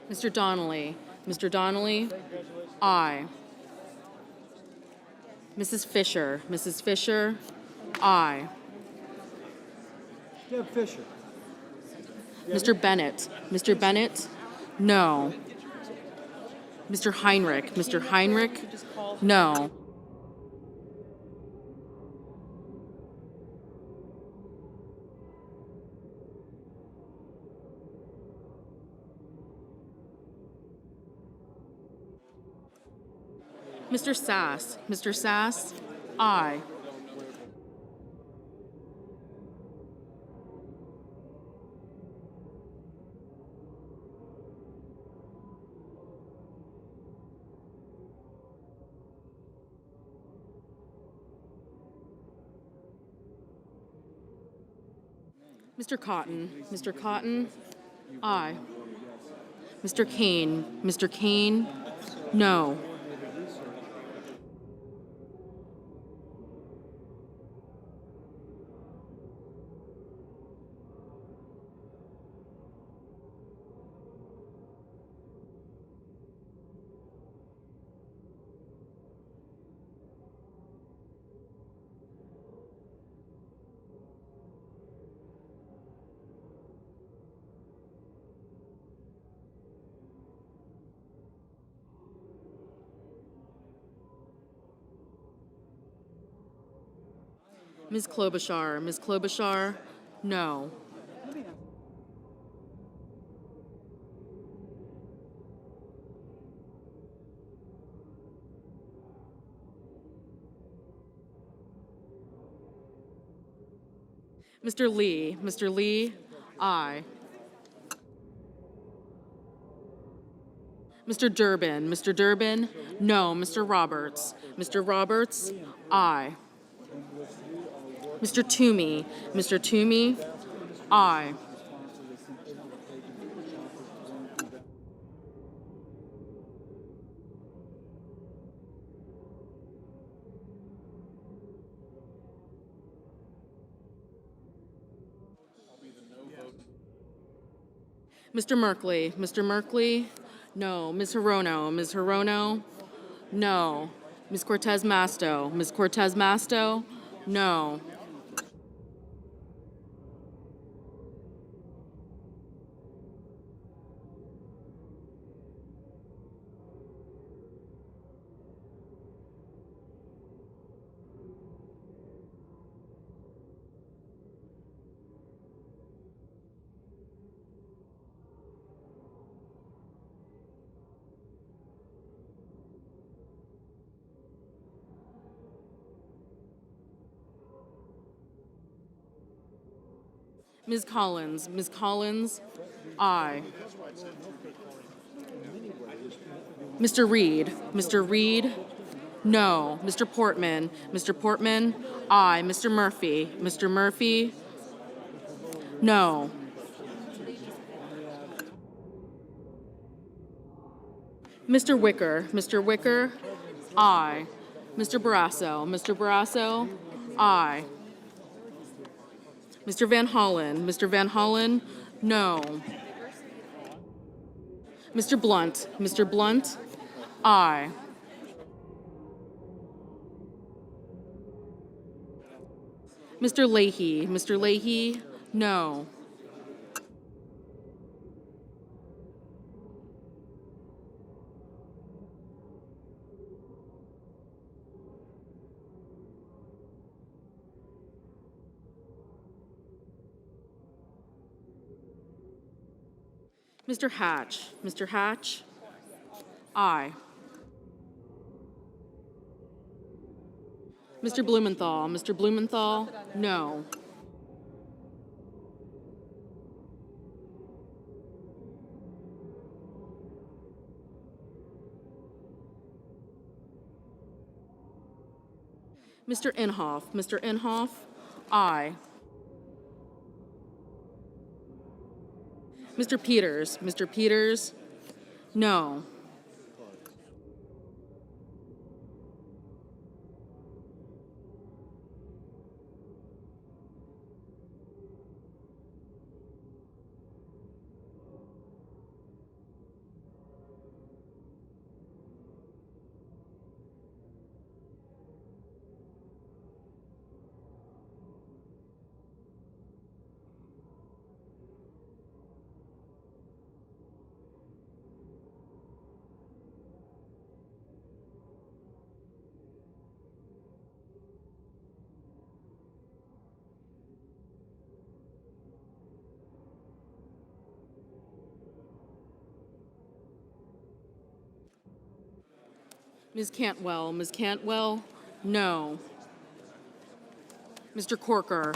Mr. Donnelly. Mr. Donnelly, aye. Mrs. Fisher. Mrs. Fisher, aye. Deb Fisher. Mr. Bennett. Mr. Bennett, no. Mr. Heinrich. Mr. Heinrich, no. Mr. Sass. Mr. Sass, aye. Mr. Cotton. Mr. Cotton, aye. Mr. Kane. Mr. Kane, no. Ms. Klobuchar. Ms. Klobuchar, no. Mr. Lee. Mr. Lee, aye. Mr. Durbin. Mr. Durbin, no. Mr. Roberts. Mr. Roberts, aye. Mr. Toomey. Mr. Toomey, aye. Mr. Merkley. Mr. Merkley, no. Ms. Hirono. Ms. Hirono, no. Ms. Cortez Masto. Ms. Cortez Masto, no. Ms. Collins. Ms. Collins, aye. Mr. Reed. Mr. Reed, no. Mr. Portman. Mr. Portman, aye. Mr. Murphy. Mr. Murphy, no. Mr. Wicker. Mr. Wicker, aye. Mr. Barrasso. Mr. Barrasso, aye. Mr. Van Hollen. Mr. Van Hollen, no. Mr. Blunt. Mr. Blunt, aye. Mr. Leahy. Mr. Leahy, no. Mr. Hatch. Mr. Hatch, aye. Mr. Blumenthal. Mr. Blumenthal, no. Mr. Inhofe. Mr. Inhofe, aye. Mr. Peters. Mr. Peters, no. Ms. Cantwell, Ms. Cantwell, no. Mr. Corker,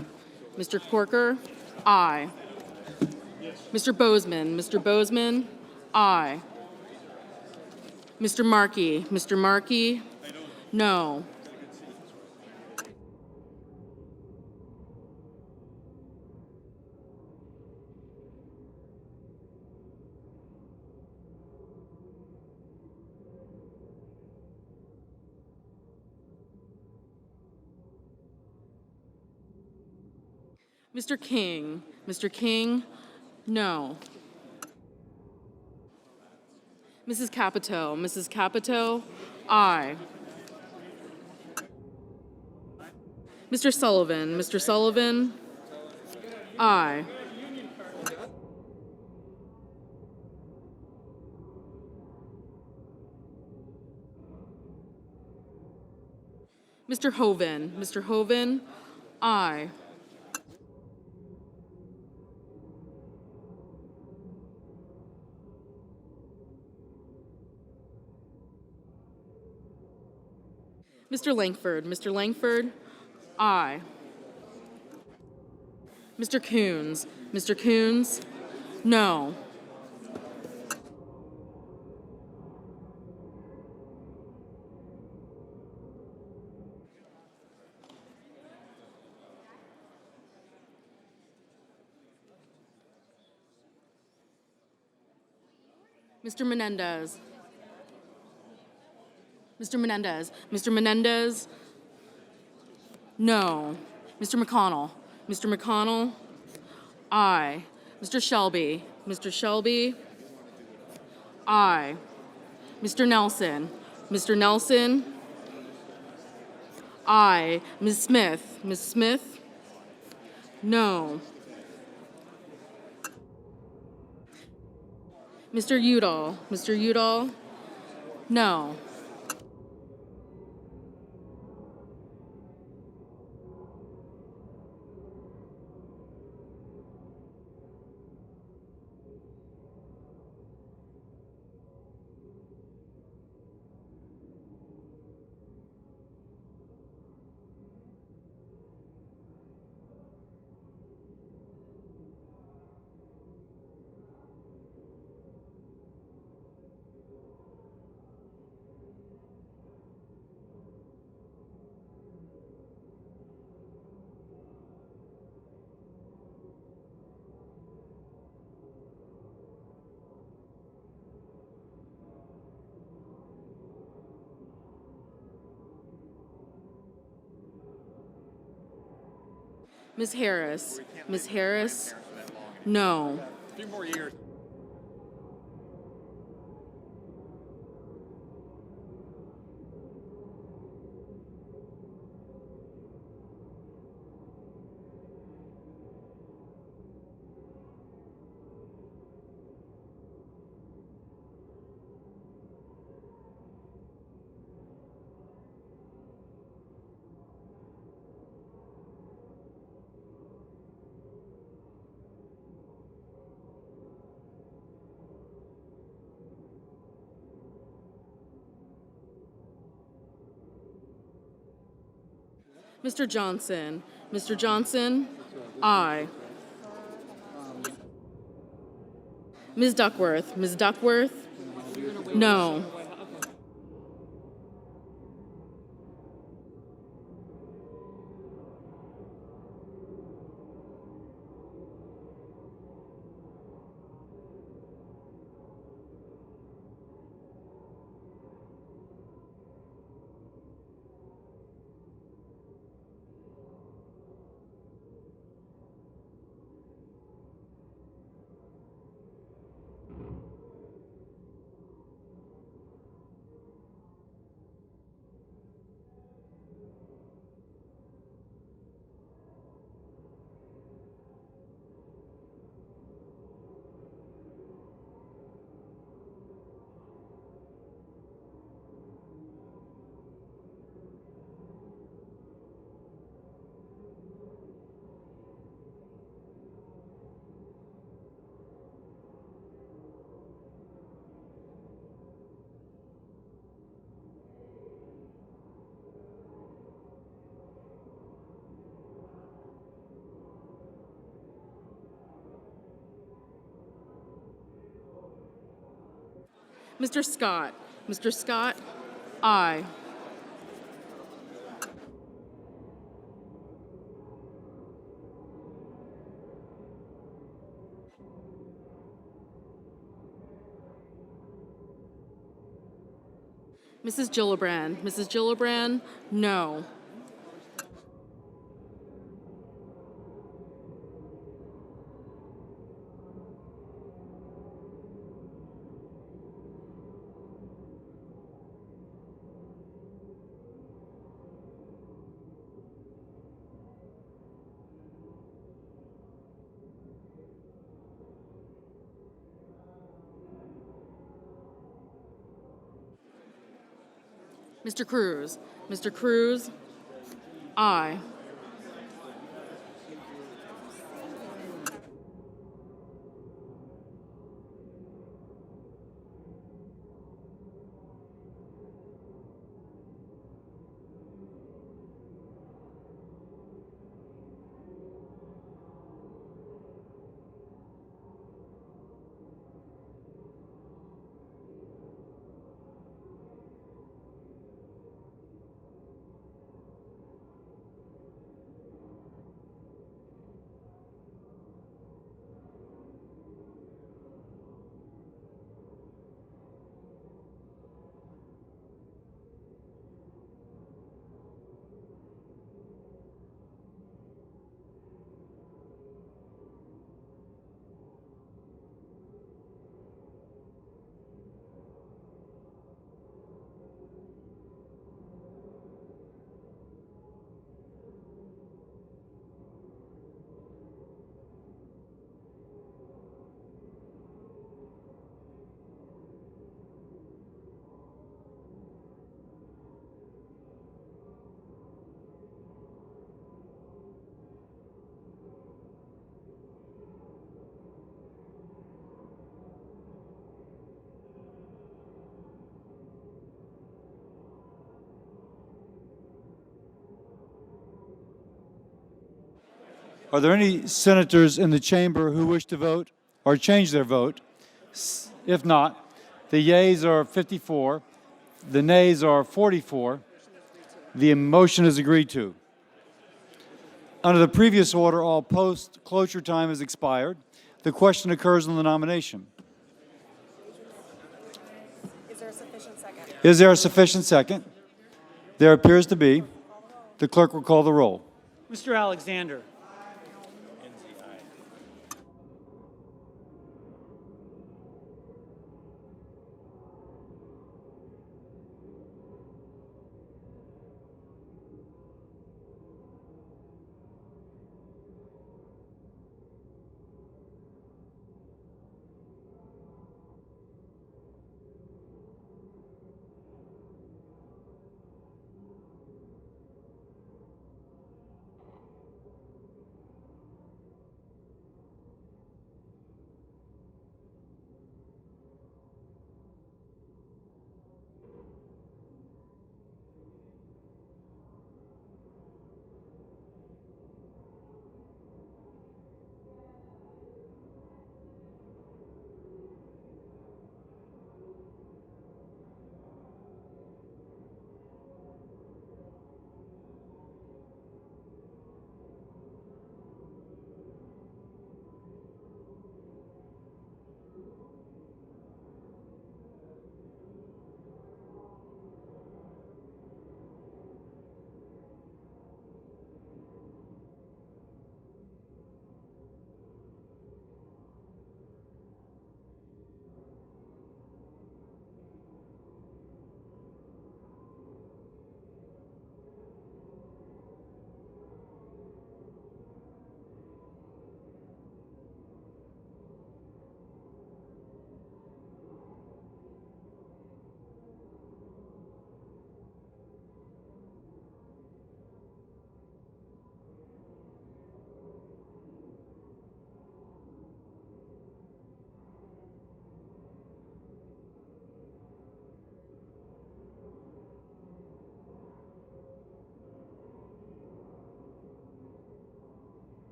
Mr. Corker, aye. Mr. Bozeman, aye. Mr. Markey, no. Mr. King, no. Mrs. Capito, aye. Mr. Sullivan, aye. Mr. Hoven, aye. Mr. Langford, aye. Mr. Coons, no. Mr. Menendez, no. Mr. McConnell, aye. Mr. Shelby, aye. Mr. Nelson, aye. Ms. Smith, no. Mr. Udall, no. Ms. Harris, no. Mr. Johnson, aye. Ms. Duckworth, no. Mr. Scott. Mr. Scott, aye. Mrs. Gillibrand. Mrs. Gillibrand, no. Mr. Cruz. Mr. Cruz, aye. Are there any senators in the chamber who wish to vote or change their vote? If not, the yeas are 54, the nays are 44. The motion is agreed to. Under the previous order, all post-cloture time has expired. The question occurs on the nomination. Is there a sufficient second? Is there a sufficient second? There appears to be. The clerk will call the roll. Mr. Alexander.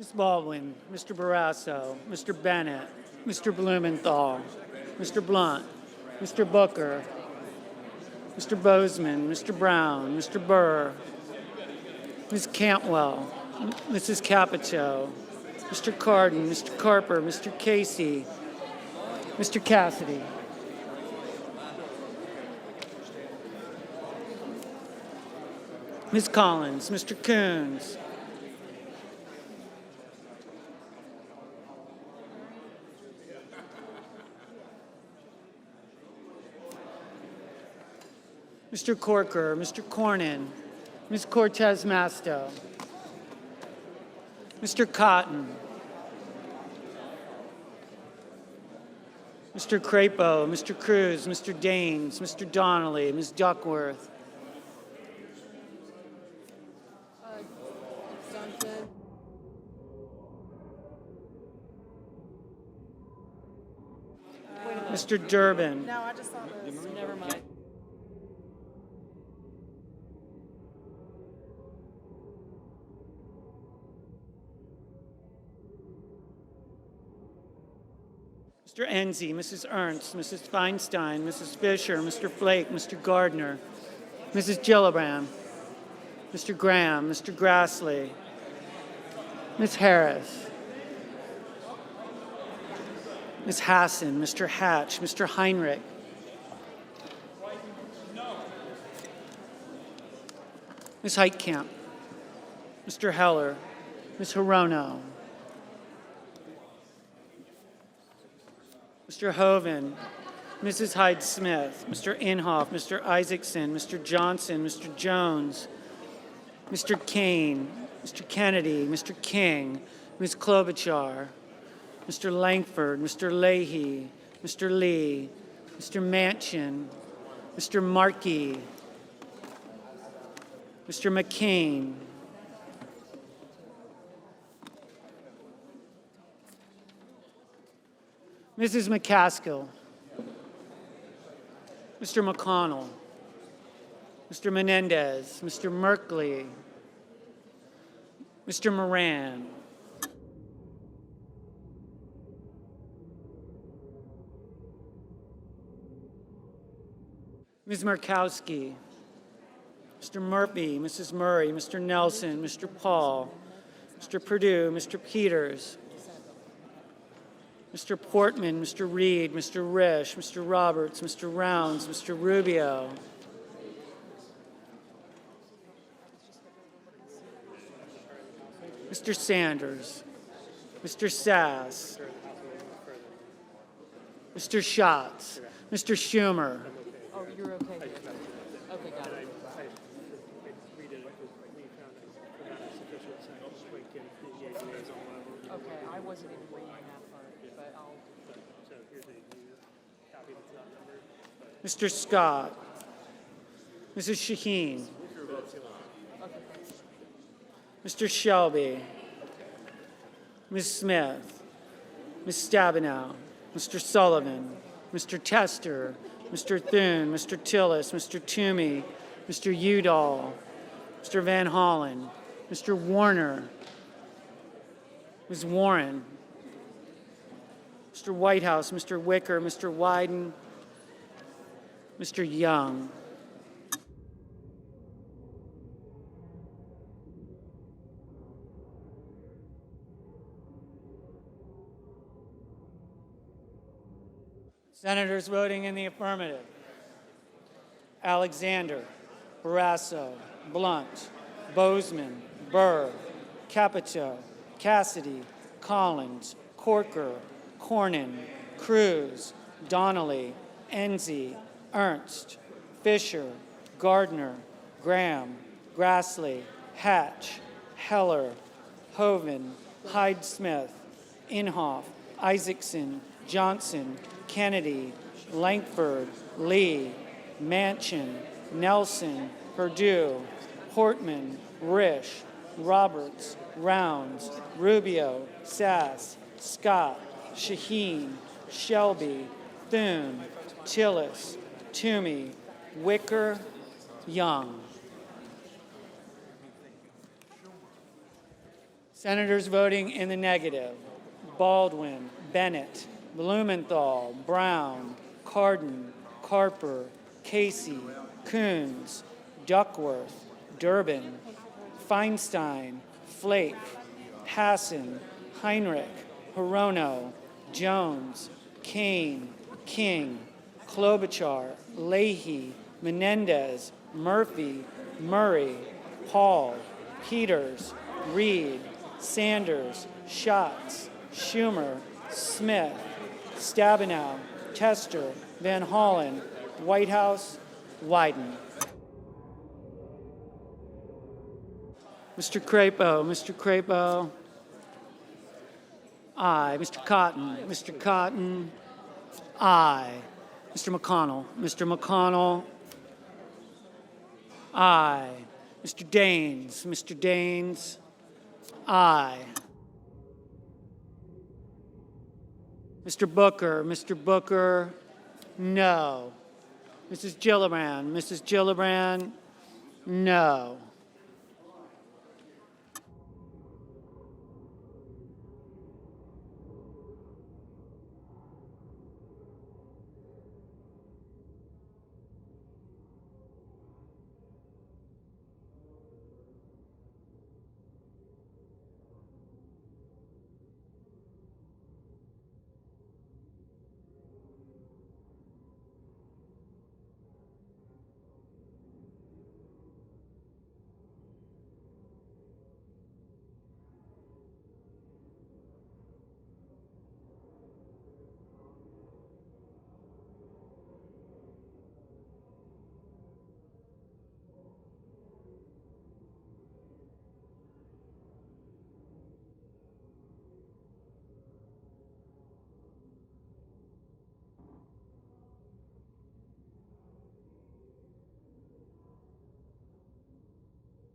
Ms. Baldwin, Mr. Barrasso, Mr. Bennett, Mr. Blumenthal, Mr. Blunt, Mr. Booker, Mr. Bozeman, Mr. Brown, Mr. Burr, Ms. Cantwell, Mrs. Capito, Mr. Cardin, Mr. Carper, Mr. Casey, Mr. Cassidy. Ms. Collins, Mr. Coons, Mr. Corker, Mr. Cornyn, Ms. Cortez Masto, Mr. Cotton, Mr. Crapo, Mr. Cruz, Mr. Daines, Mr. Donnelly, Ms. Duckworth, Mr. Durbin, No, I just saw this. Never mind. Mr. Enzi, Mrs. Ernst, Mrs. Feinstein, Mrs. Fisher, Mr. Flake, Mr. Gardner, Mrs. Gillibrand, Mr. Graham, Mr. Grassley, Ms. Harris, Ms. Hassan, Mr. Hatch, Mr. Heinrich, Ms. Heitkamp, Mr. Heller, Ms. Hirono, Mr. Hoven, Mrs. Hyde-Smith, Mr. Inhofe, Mr. Isaacson, Mr. Johnson, Mr. Jones, Mr. Kane, Mr. Kennedy, Mr. King, Ms. Klobuchar, Mr. Langford, Mr. Leahy, Mr. Lee, Mr. Manchin, Mr. Markey, Mr. McCain, Mrs. McCaskill, Mr. McConnell, Mr. Menendez, Mr. Merkley, Mr. Moran, Ms. Murkowski, Mr. Murphy, Mrs. Murray, Mr. Nelson, Mr. Paul, Mr. Perdue, Mr. Peters, Mr. Portman, Mr. Reed, Mr. Risch, Mr. Roberts, Mr. Rounds, Mr. Rubio, Mr. Sanders, Mr. Sass, Mr. Schatz, Mr. Schumer, Oh, you're okay. Okay, got it. Okay, I wasn't even reading that part, but I'll. Mr. Scott, Mrs. Shaheen, Mr. Shelby, Ms. Smith, Ms. Stabenow, Mr. Sullivan, Mr. Tester, Mr. Thune, Mr. Tillis, Mr. Toomey, Mr. Udall, Mr. Van Hollen, Mr. Warner, Ms. Warren, Mr. Whitehouse, Mr. Wicker, Mr. Wyden, Mr. Young. Senators voting in the affirmative: Alexander, Barrasso, Blunt, Bozeman, Burr, Capito, Cassidy, Collins, Corker, Cornyn, Cruz, Donnelly, Enzi, Ernst, Fisher, Gardner, Graham, Grassley, Hatch, Heller, Hoven, Hyde-Smith, Inhofe, Isaacson, Johnson, Kennedy, Langford, Lee, Manchin, Nelson, Perdue, Portman, Risch, Roberts, Rounds, Rubio, Sass, Scott, Shaheen, Shelby, Thune, Tillis, Toomey, Wicker, Young. Senators voting in the negative: Baldwin, Bennett, Blumenthal, Brown, Cardin, Carper, Casey, Coons, Duckworth, Durbin, Feinstein, Flake, Hassan, Heinrich, Hirono, Jones, Kane, King, Klobuchar, Leahy, Menendez, Murphy, Murray, Paul, Peters, Reed, Sanders, Schatz, Schumer, Smith, Stabenow, Tester, Van Hollen, Whitehouse, Wyden. Mr. Crapo, Mr. Crapo. Aye. Mr. Cotton, Mr. Cotton. Aye. Mr. McConnell, Mr. McConnell. Aye. Mr. Daines, Mr. Daines. Aye. Mr. Booker, Mr. Booker. No. Mrs. Gillibrand, Mrs. Gillibrand. No.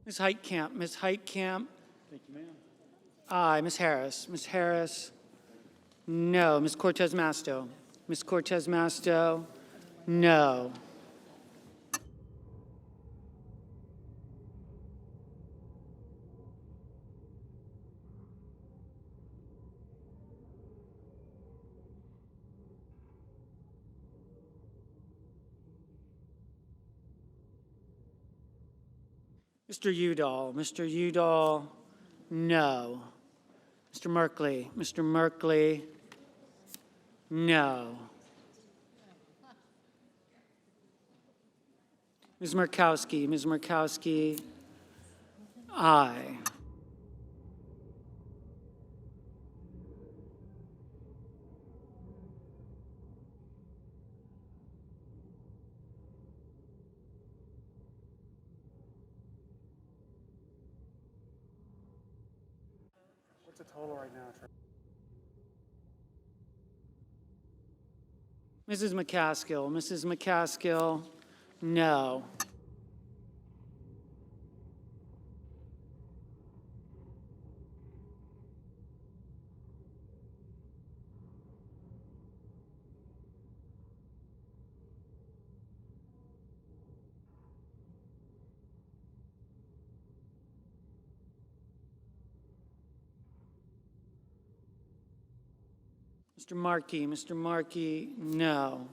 Ms. Heitkamp, Ms. Heitkamp. Thank you, ma'am. Aye. Ms. Harris, Ms. Harris. No. Ms. Cortez Masto, Ms. Cortez Masto. No. Mr. Udall, Mr. Udall. No. Mr. Merkley, Mr. Merkley. No. Ms. Murkowski, Ms. Murkowski. Aye. What's the total right now, Trey? Mrs. McCaskill, Mrs. McCaskill. No. Mr. Markey, Mr. Markey. No.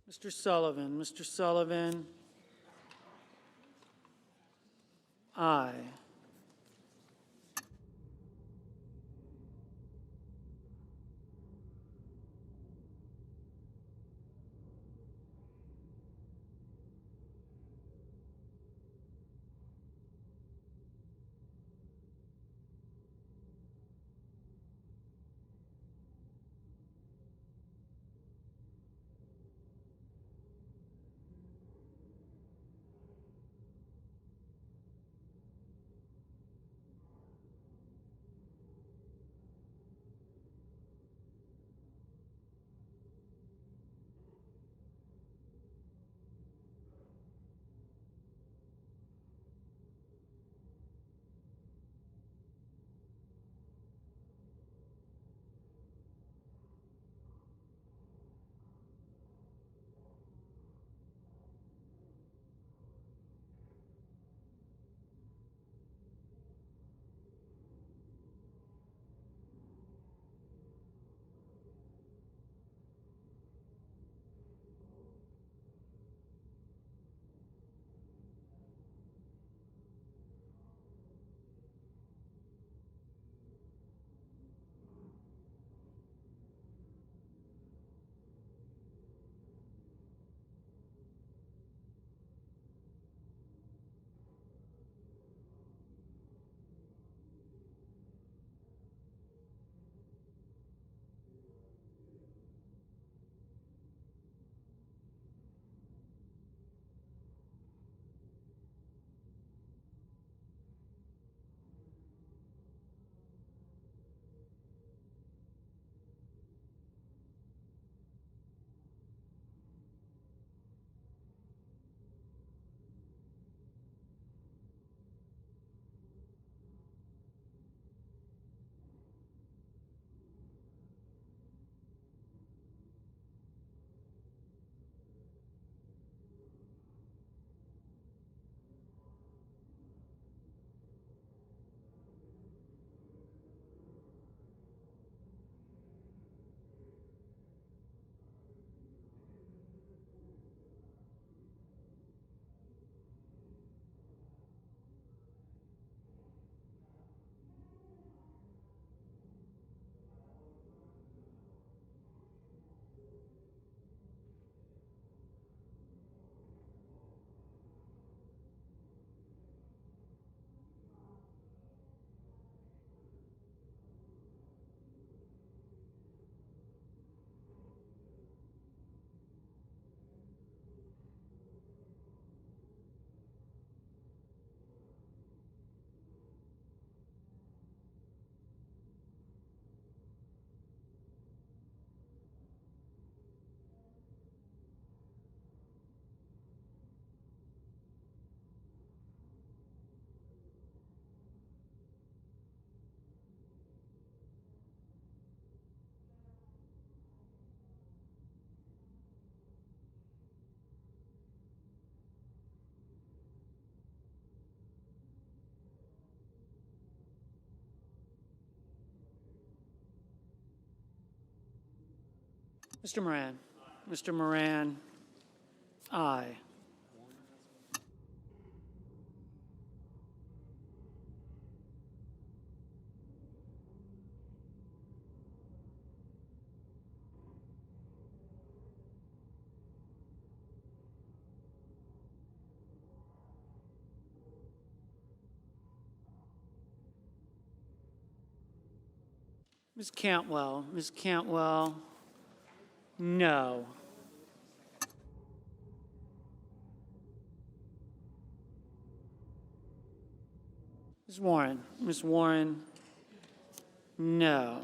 Mr. Sullivan. Mr. Sullivan. Aye. Mr. Moran. Mr. Moran. Aye. Ms. Cantwell. Ms. Cantwell. No. Ms. Warren. Ms. Warren. No.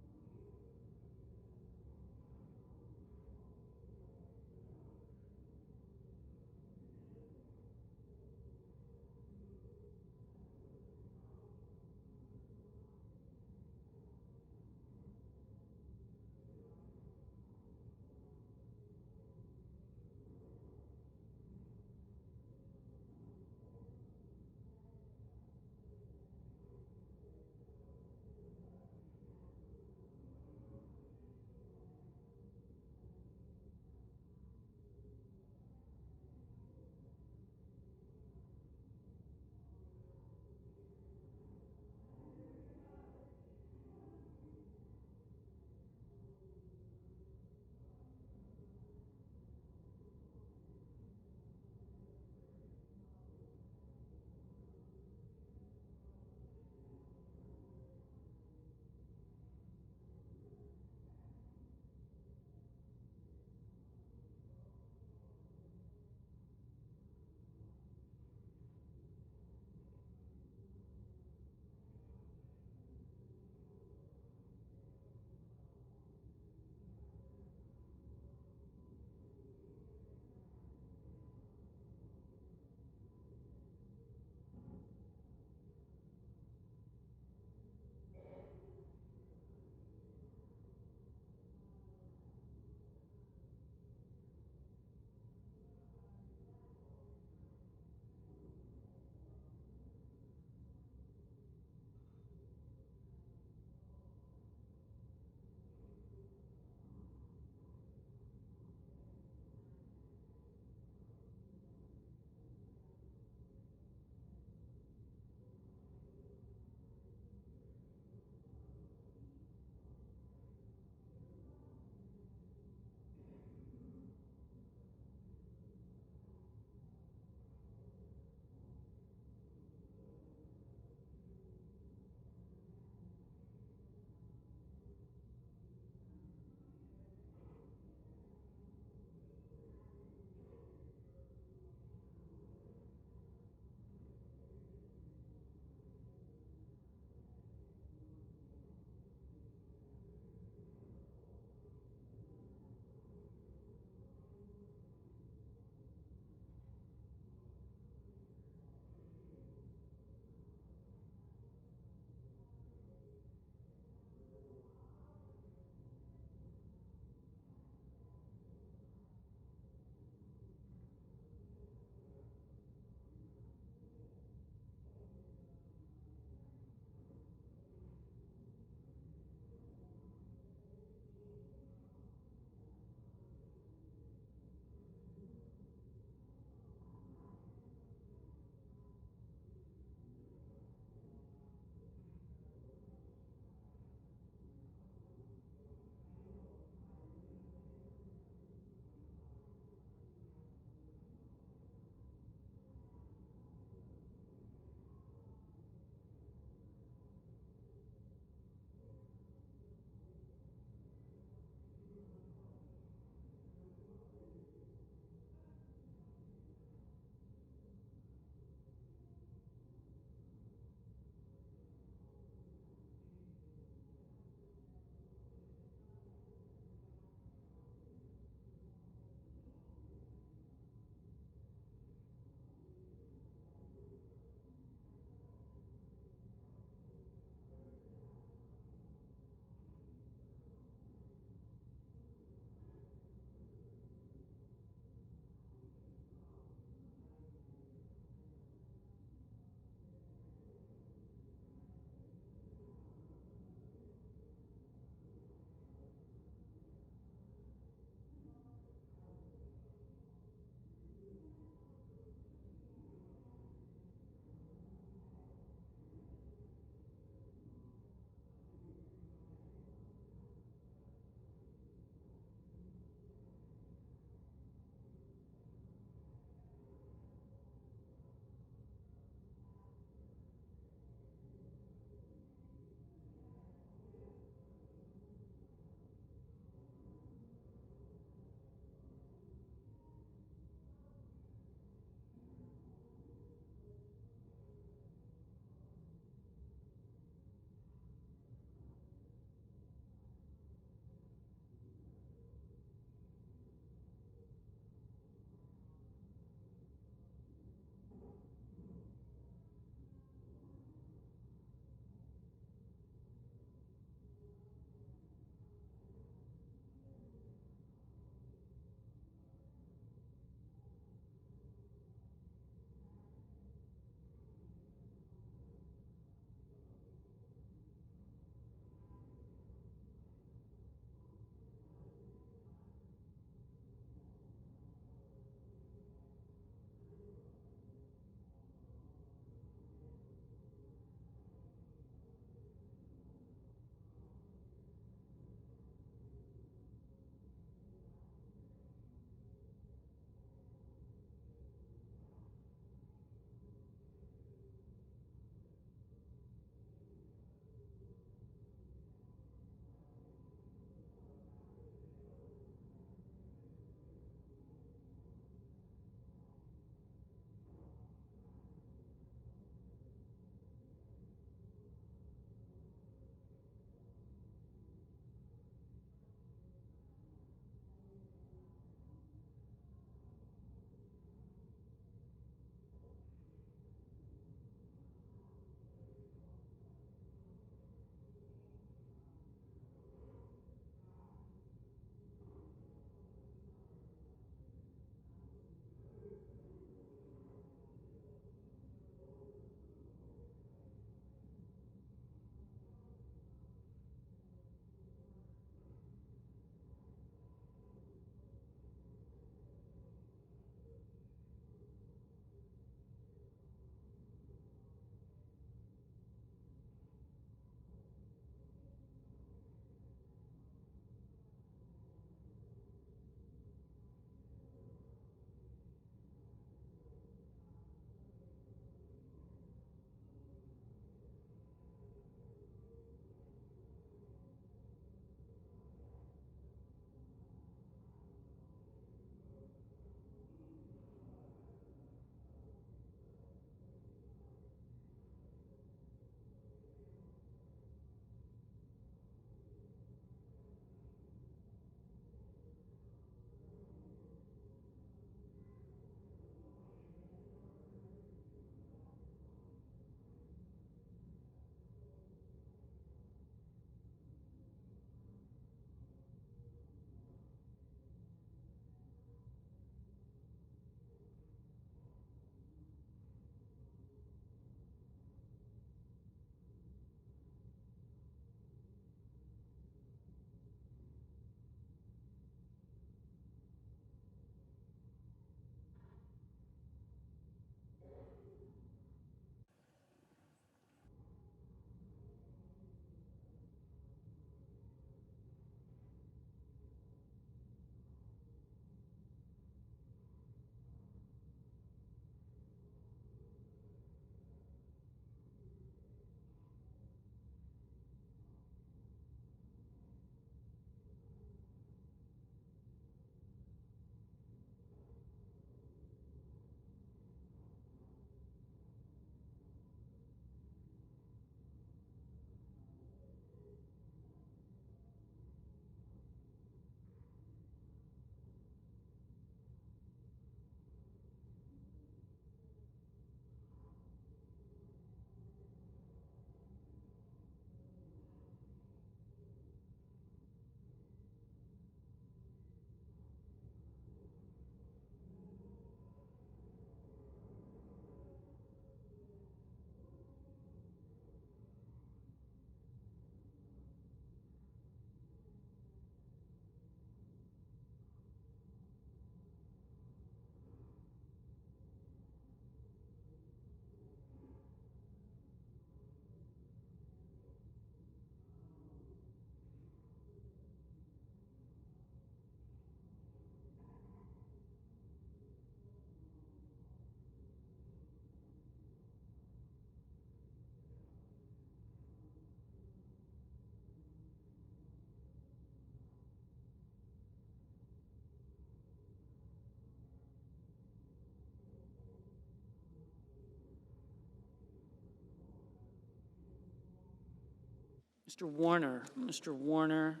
Mr. Warner. Mr. Warner,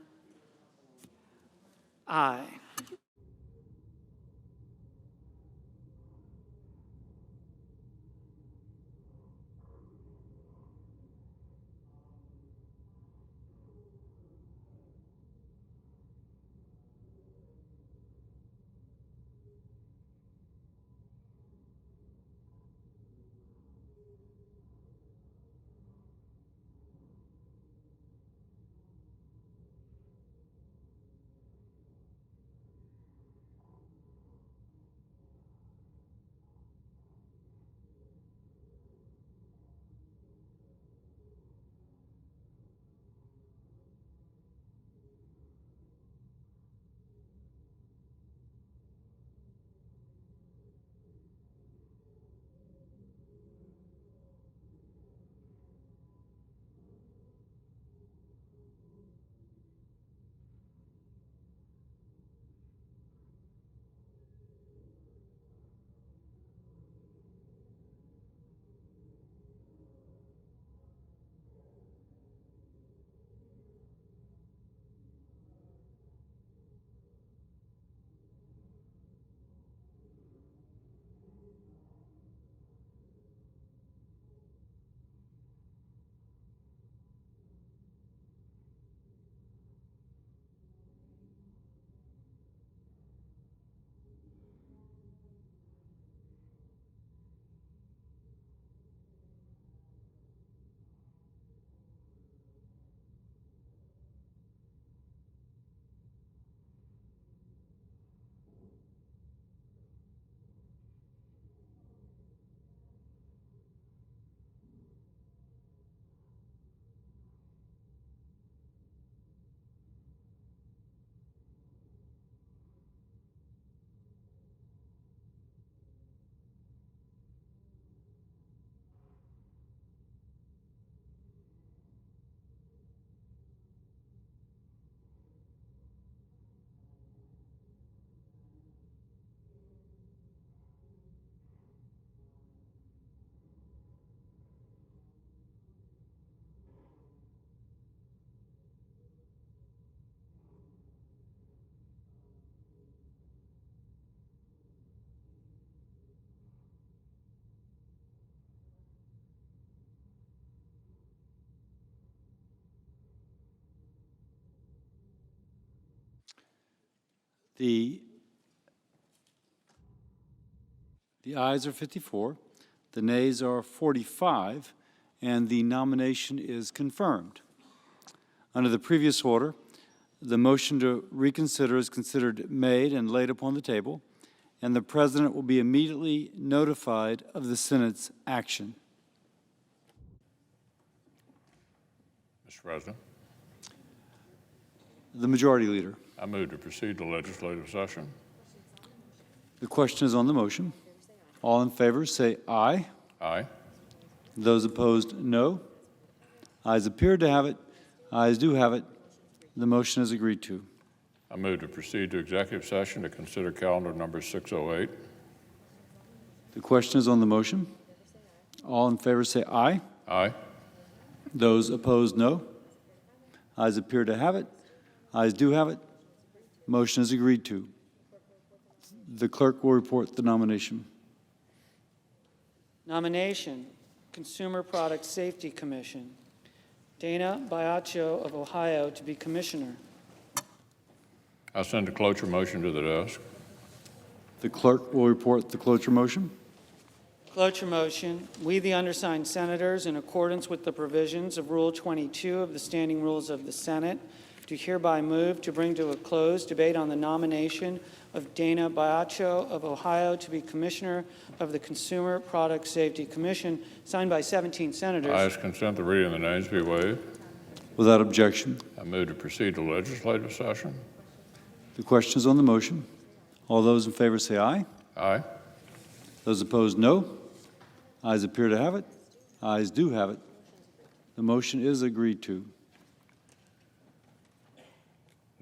aye. The ayes are 54, the nays are 45, and the nomination is confirmed. Under the previous order, the motion to reconsider is considered made and laid upon the table, and the President will be immediately notified of the Senate's action. Mr. President, The Majority Leader. I move to proceed to legislative session. The question is on the motion. All in favor say aye. Aye. Those opposed, no. Ayes appear to have it. Ayes do have it. The motion is agreed to. I move to proceed to executive session to consider calendar number 608. The question is on the motion. All in favor say aye. Aye. Those opposed, no. Ayes appear to have it. Ayes do have it. Motion is agreed to. The clerk will report the nomination. Nomination, Consumer Product Safety Commission. Dana Biaccio of Ohio to be Commissioner. I send a cloture motion to the desk. The clerk will report the cloture motion. Cloture motion, we, the undersigned senators, in accordance with the provisions of Rule 22 of the Standing Rules of the Senate, do hereby move to bring to a close debate on the nomination of Dana Biaccio of Ohio to be Commissioner of the Consumer Product Safety Commission, signed by 17 senators. I ask consent the reading of the names be waived. Without objection. I move to proceed to legislative session. The question is on the motion. All those in favor say aye. Aye. Those opposed, no. Ayes appear to have it. Ayes do have it. The motion is agreed to.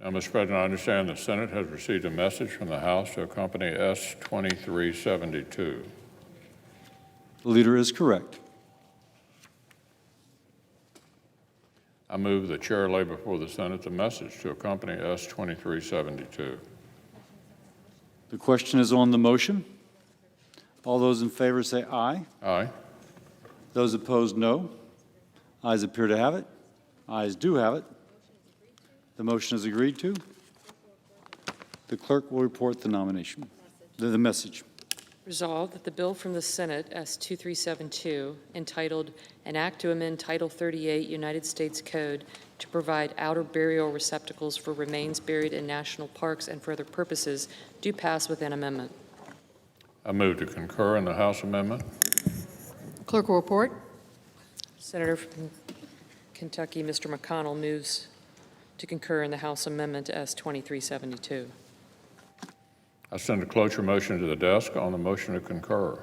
Now, Mr. President, I understand the Senate has received a message from the House to accompany S 2372. The leader is correct. I move the chair lay before the Senate the message to accompany S 2372. The question is on the motion. All those in favor say aye. Aye. Those opposed, no. Ayes appear to have it. Ayes do have it. The motion is agreed to. The clerk will report the nomination, the message. Resolved that the bill from the Senate, S 2372, entitled An Act to Amend Title 38 United States Code to provide outer burial receptacles for remains buried in national parks and for other purposes, do pass with an amendment. I move to concur in the House amendment. Clerk will report. Senator from Kentucky, Mr. McConnell, moves to concur in the House amendment to S 2372. I send a cloture motion to the desk on the motion to concur.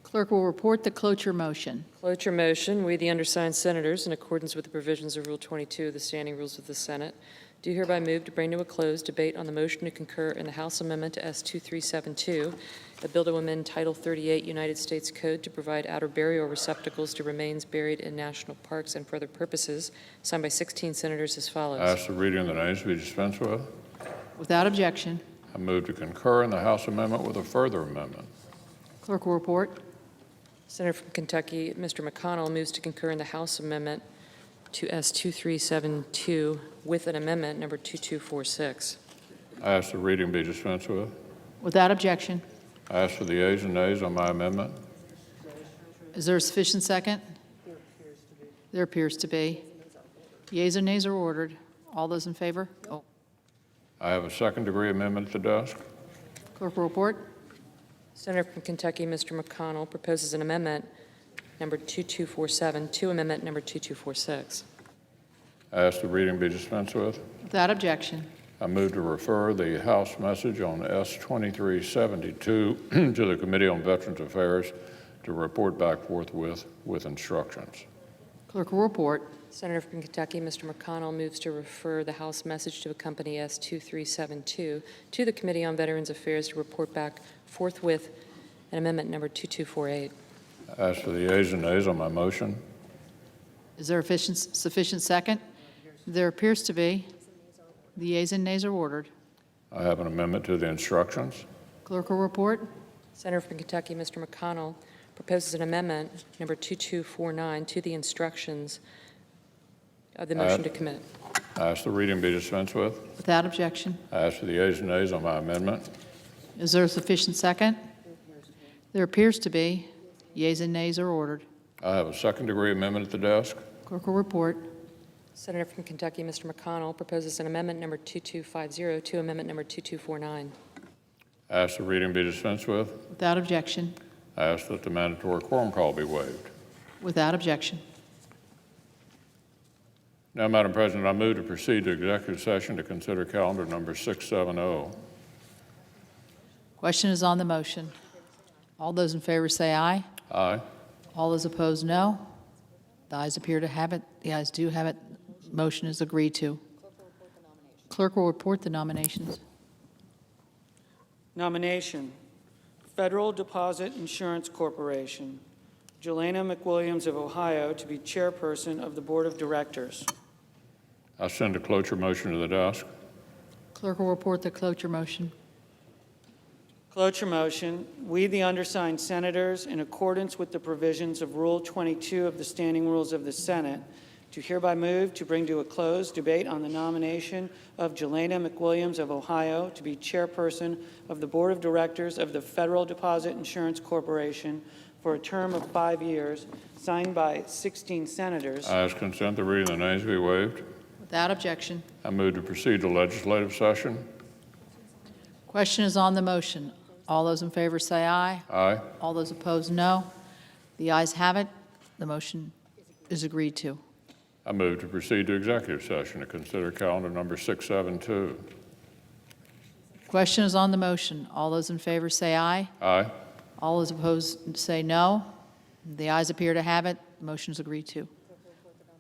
Clerk will report the cloture motion. Cloture motion, we, the undersigned senators, in accordance with the provisions of Rule 22 of the Standing Rules of the Senate, do hereby move to bring to a close debate on the motion to concur in the House amendment to S 2372, a bill to amend Title 38 United States Code to provide outer burial receptacles to remains buried in national parks and for other purposes, signed by 16 senators as follows. I ask the reading of the names be dispensed with. Without objection. I move to concur in the House amendment with a further amendment. Clerk will report. Senator from Kentucky, Mr. McConnell, moves to concur in the House amendment to S 2372 with an amendment number 2246. I ask the reading be dispensed with. Without objection. I ask for the ayes and nays on my amendment. Is there a sufficient second? There appears to be. Yeas and nays are ordered. All those in favor? Oh. I have a second-degree amendment at the desk. Clerk will report. Senator from Kentucky, Mr. McConnell, proposes an amendment number 2247 to amendment number 2246. I ask the reading be dispensed with. Without objection. I move to refer the House message on S 2372 to the Committee on Veterans Affairs to report back forthwith with instructions. Clerk will report. Senator from Kentucky, Mr. McConnell, moves to refer the House message to accompany S 2372 to the Committee on Veterans Affairs to report back forthwith an amendment number 2248. I ask for the yeas and nays on my motion. Is there a sufficient second? There appears to be. The yeas and nays are ordered. I have an amendment to the instructions. Clerk will report. Senator from Kentucky, Mr. McConnell, proposes an amendment number 2249 to the instructions of the motion to commit. I ask the reading be dispensed with. Without objection. I ask for the yeas and nays on my amendment. Is there a sufficient second? There appears to be. Yeas and nays are ordered. I have a second-degree amendment at the desk. Clerk will report. Senator from Kentucky, Mr. McConnell, proposes an amendment number 2250 to amendment number 2249. I ask the reading be dispensed with. Without objection. I ask that the mandatory quorum call be waived. Without objection. Now, Madam President, I move to proceed to executive session to consider calendar number 670. Question is on the motion. All those in favor say aye. Aye. All those opposed, no. The ayes appear to have it. The ayes do have it. Motion is agreed to. Clerk will report the nominations. Nomination, Federal Deposit Insurance Corporation, Jelena McWilliams of Ohio to be chairperson of the Board of Directors. I send a cloture motion to the desk. Clerk will report the cloture motion. Cloture motion, we, the undersigned senators, in accordance with the provisions of Rule 22 of the Standing Rules of the Senate, do hereby move to bring to a close debate on the nomination of Jelena McWilliams of Ohio to be chairperson of the Board of Directors of the Federal Deposit Insurance Corporation for a term of 5 years, signed by 16 senators. I ask consent the reading of the names be waived. Without objection. I move to proceed to legislative session. Question is on the motion. All those in favor say aye. Aye. All those opposed, no. The ayes have it. The motion is agreed to. I move to proceed to executive session to consider calendar number 672. Question is on the motion. All those in favor say aye. Aye. All those opposed say no. The ayes appear to have it. The motion is agreed to.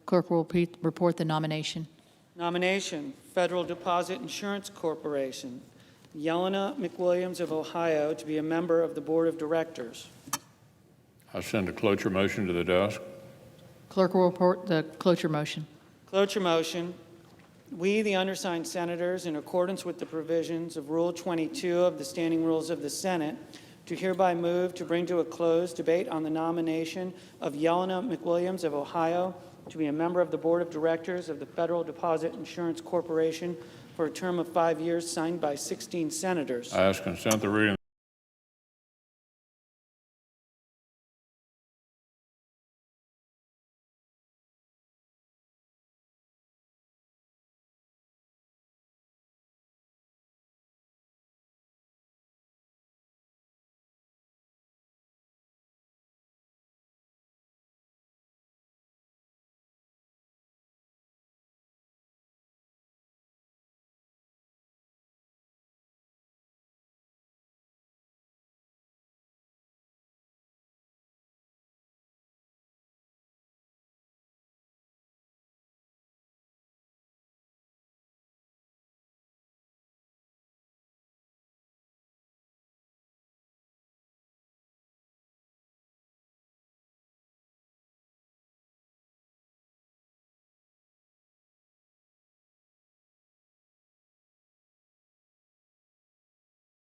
Clerk will report the nomination. Nomination, Federal Deposit Insurance Corporation, Jelena McWilliams of Ohio to be a member of the Board of Directors. I send a cloture motion to the desk. Clerk will report the cloture motion. Cloture motion. We, the undersigned senators, in accordance with the provisions of Rule 22 of the Standing Rules of the Senate, do hereby move to bring to a close debate on the nomination of Yelena McWilliams of Ohio to be a member of the Board of Directors of the Federal Deposit Insurance Corporation for a term of 5 years, signed by 16 senators. I ask consent the reading